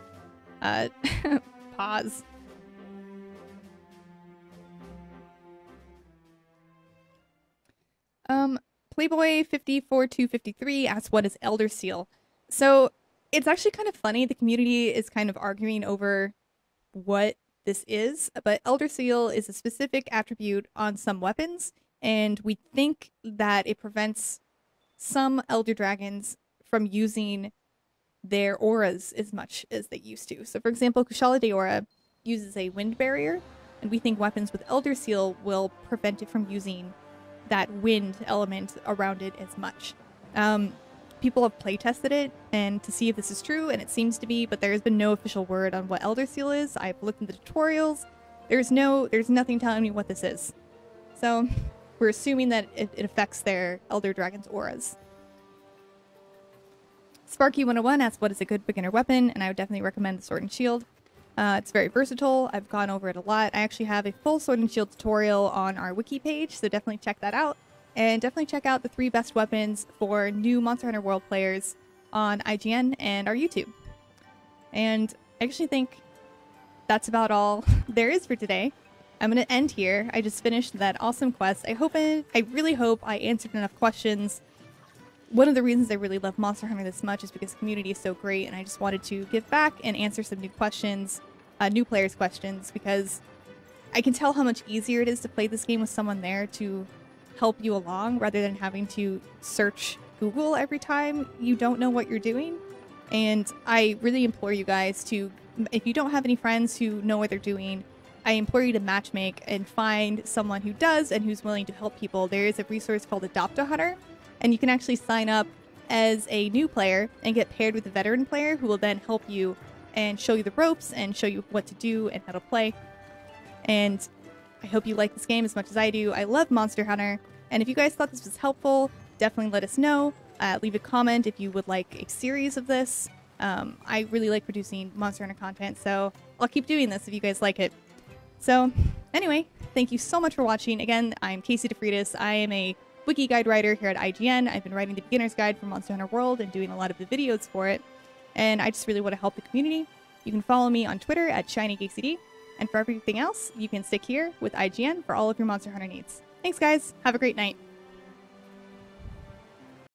Pause. Playboy 54253 asks, what is Elder Seal? So, it's actually kind of funny. The community is kind of arguing over what this is, but Elder Seal is a specific attribute on some weapons, and we think that it prevents some Elder Dragons from using their auras as much as they used to. So, for example, Kushala Daora uses a wind barrier, and we think weapons with Elder Seal will prevent it from using that wind element around it as much. People have playtested it and to see if this is true, and it seems to be, but there has been no official word on what Elder Seal is. I've looked into tutorials. There's nothing telling me what this is. So we're assuming that it affects their Elder Dragon's auras. Sparky101 asks, what is a good beginner weapon? And I would definitely recommend the Sword and Shield. It's very versatile. I've gone over it a lot. I actually have a full Sword and Shield tutorial on our wiki page, so definitely check that out. And definitely check out the 3 best weapons for new Monster Hunter World players on IGN and our YouTube. And I actually think that's about all there is for today. I'm going to end here. I just finished that awesome quest. I really hope I answered enough questions. One of the reasons I really love Monster Hunter this much is because the community is so great, and I just wanted to give back and answer some new questions, new players' questions, because I can tell how much easier it is to play this game with someone there to help you along rather than having to search Google every time you don't know what you're doing. And I really implore you guys to, if you don't have any friends who know what they're doing, I implore you to matchmake and find someone who does and who's willing to help people. There is a resource called Adopt a Hunter, and you can actually sign up as a new player and get paired with a veteran player who will then help you and show you the ropes and show you what to do and how to play. And I hope you like this game as much as I do. I love Monster Hunter, and if you guys thought this was helpful, definitely let us know. Leave a comment if you would like a series of this. I really like producing Monster Hunter content, so I'll keep doing this if you guys like it. So anyway, thank you so much for watching. Again, I'm Casey DeFreitas. I am a wiki guide writer here at IGN. I've been writing the beginner's guide for Monster Hunter World and doing a lot of the videos for it. And I just really want to help the community. You can follow me on Twitter at ShinyGacyD. And for everything else, you can stick here with IGN for all of your Monster Hunter needs. Thanks, guys. Have a great night.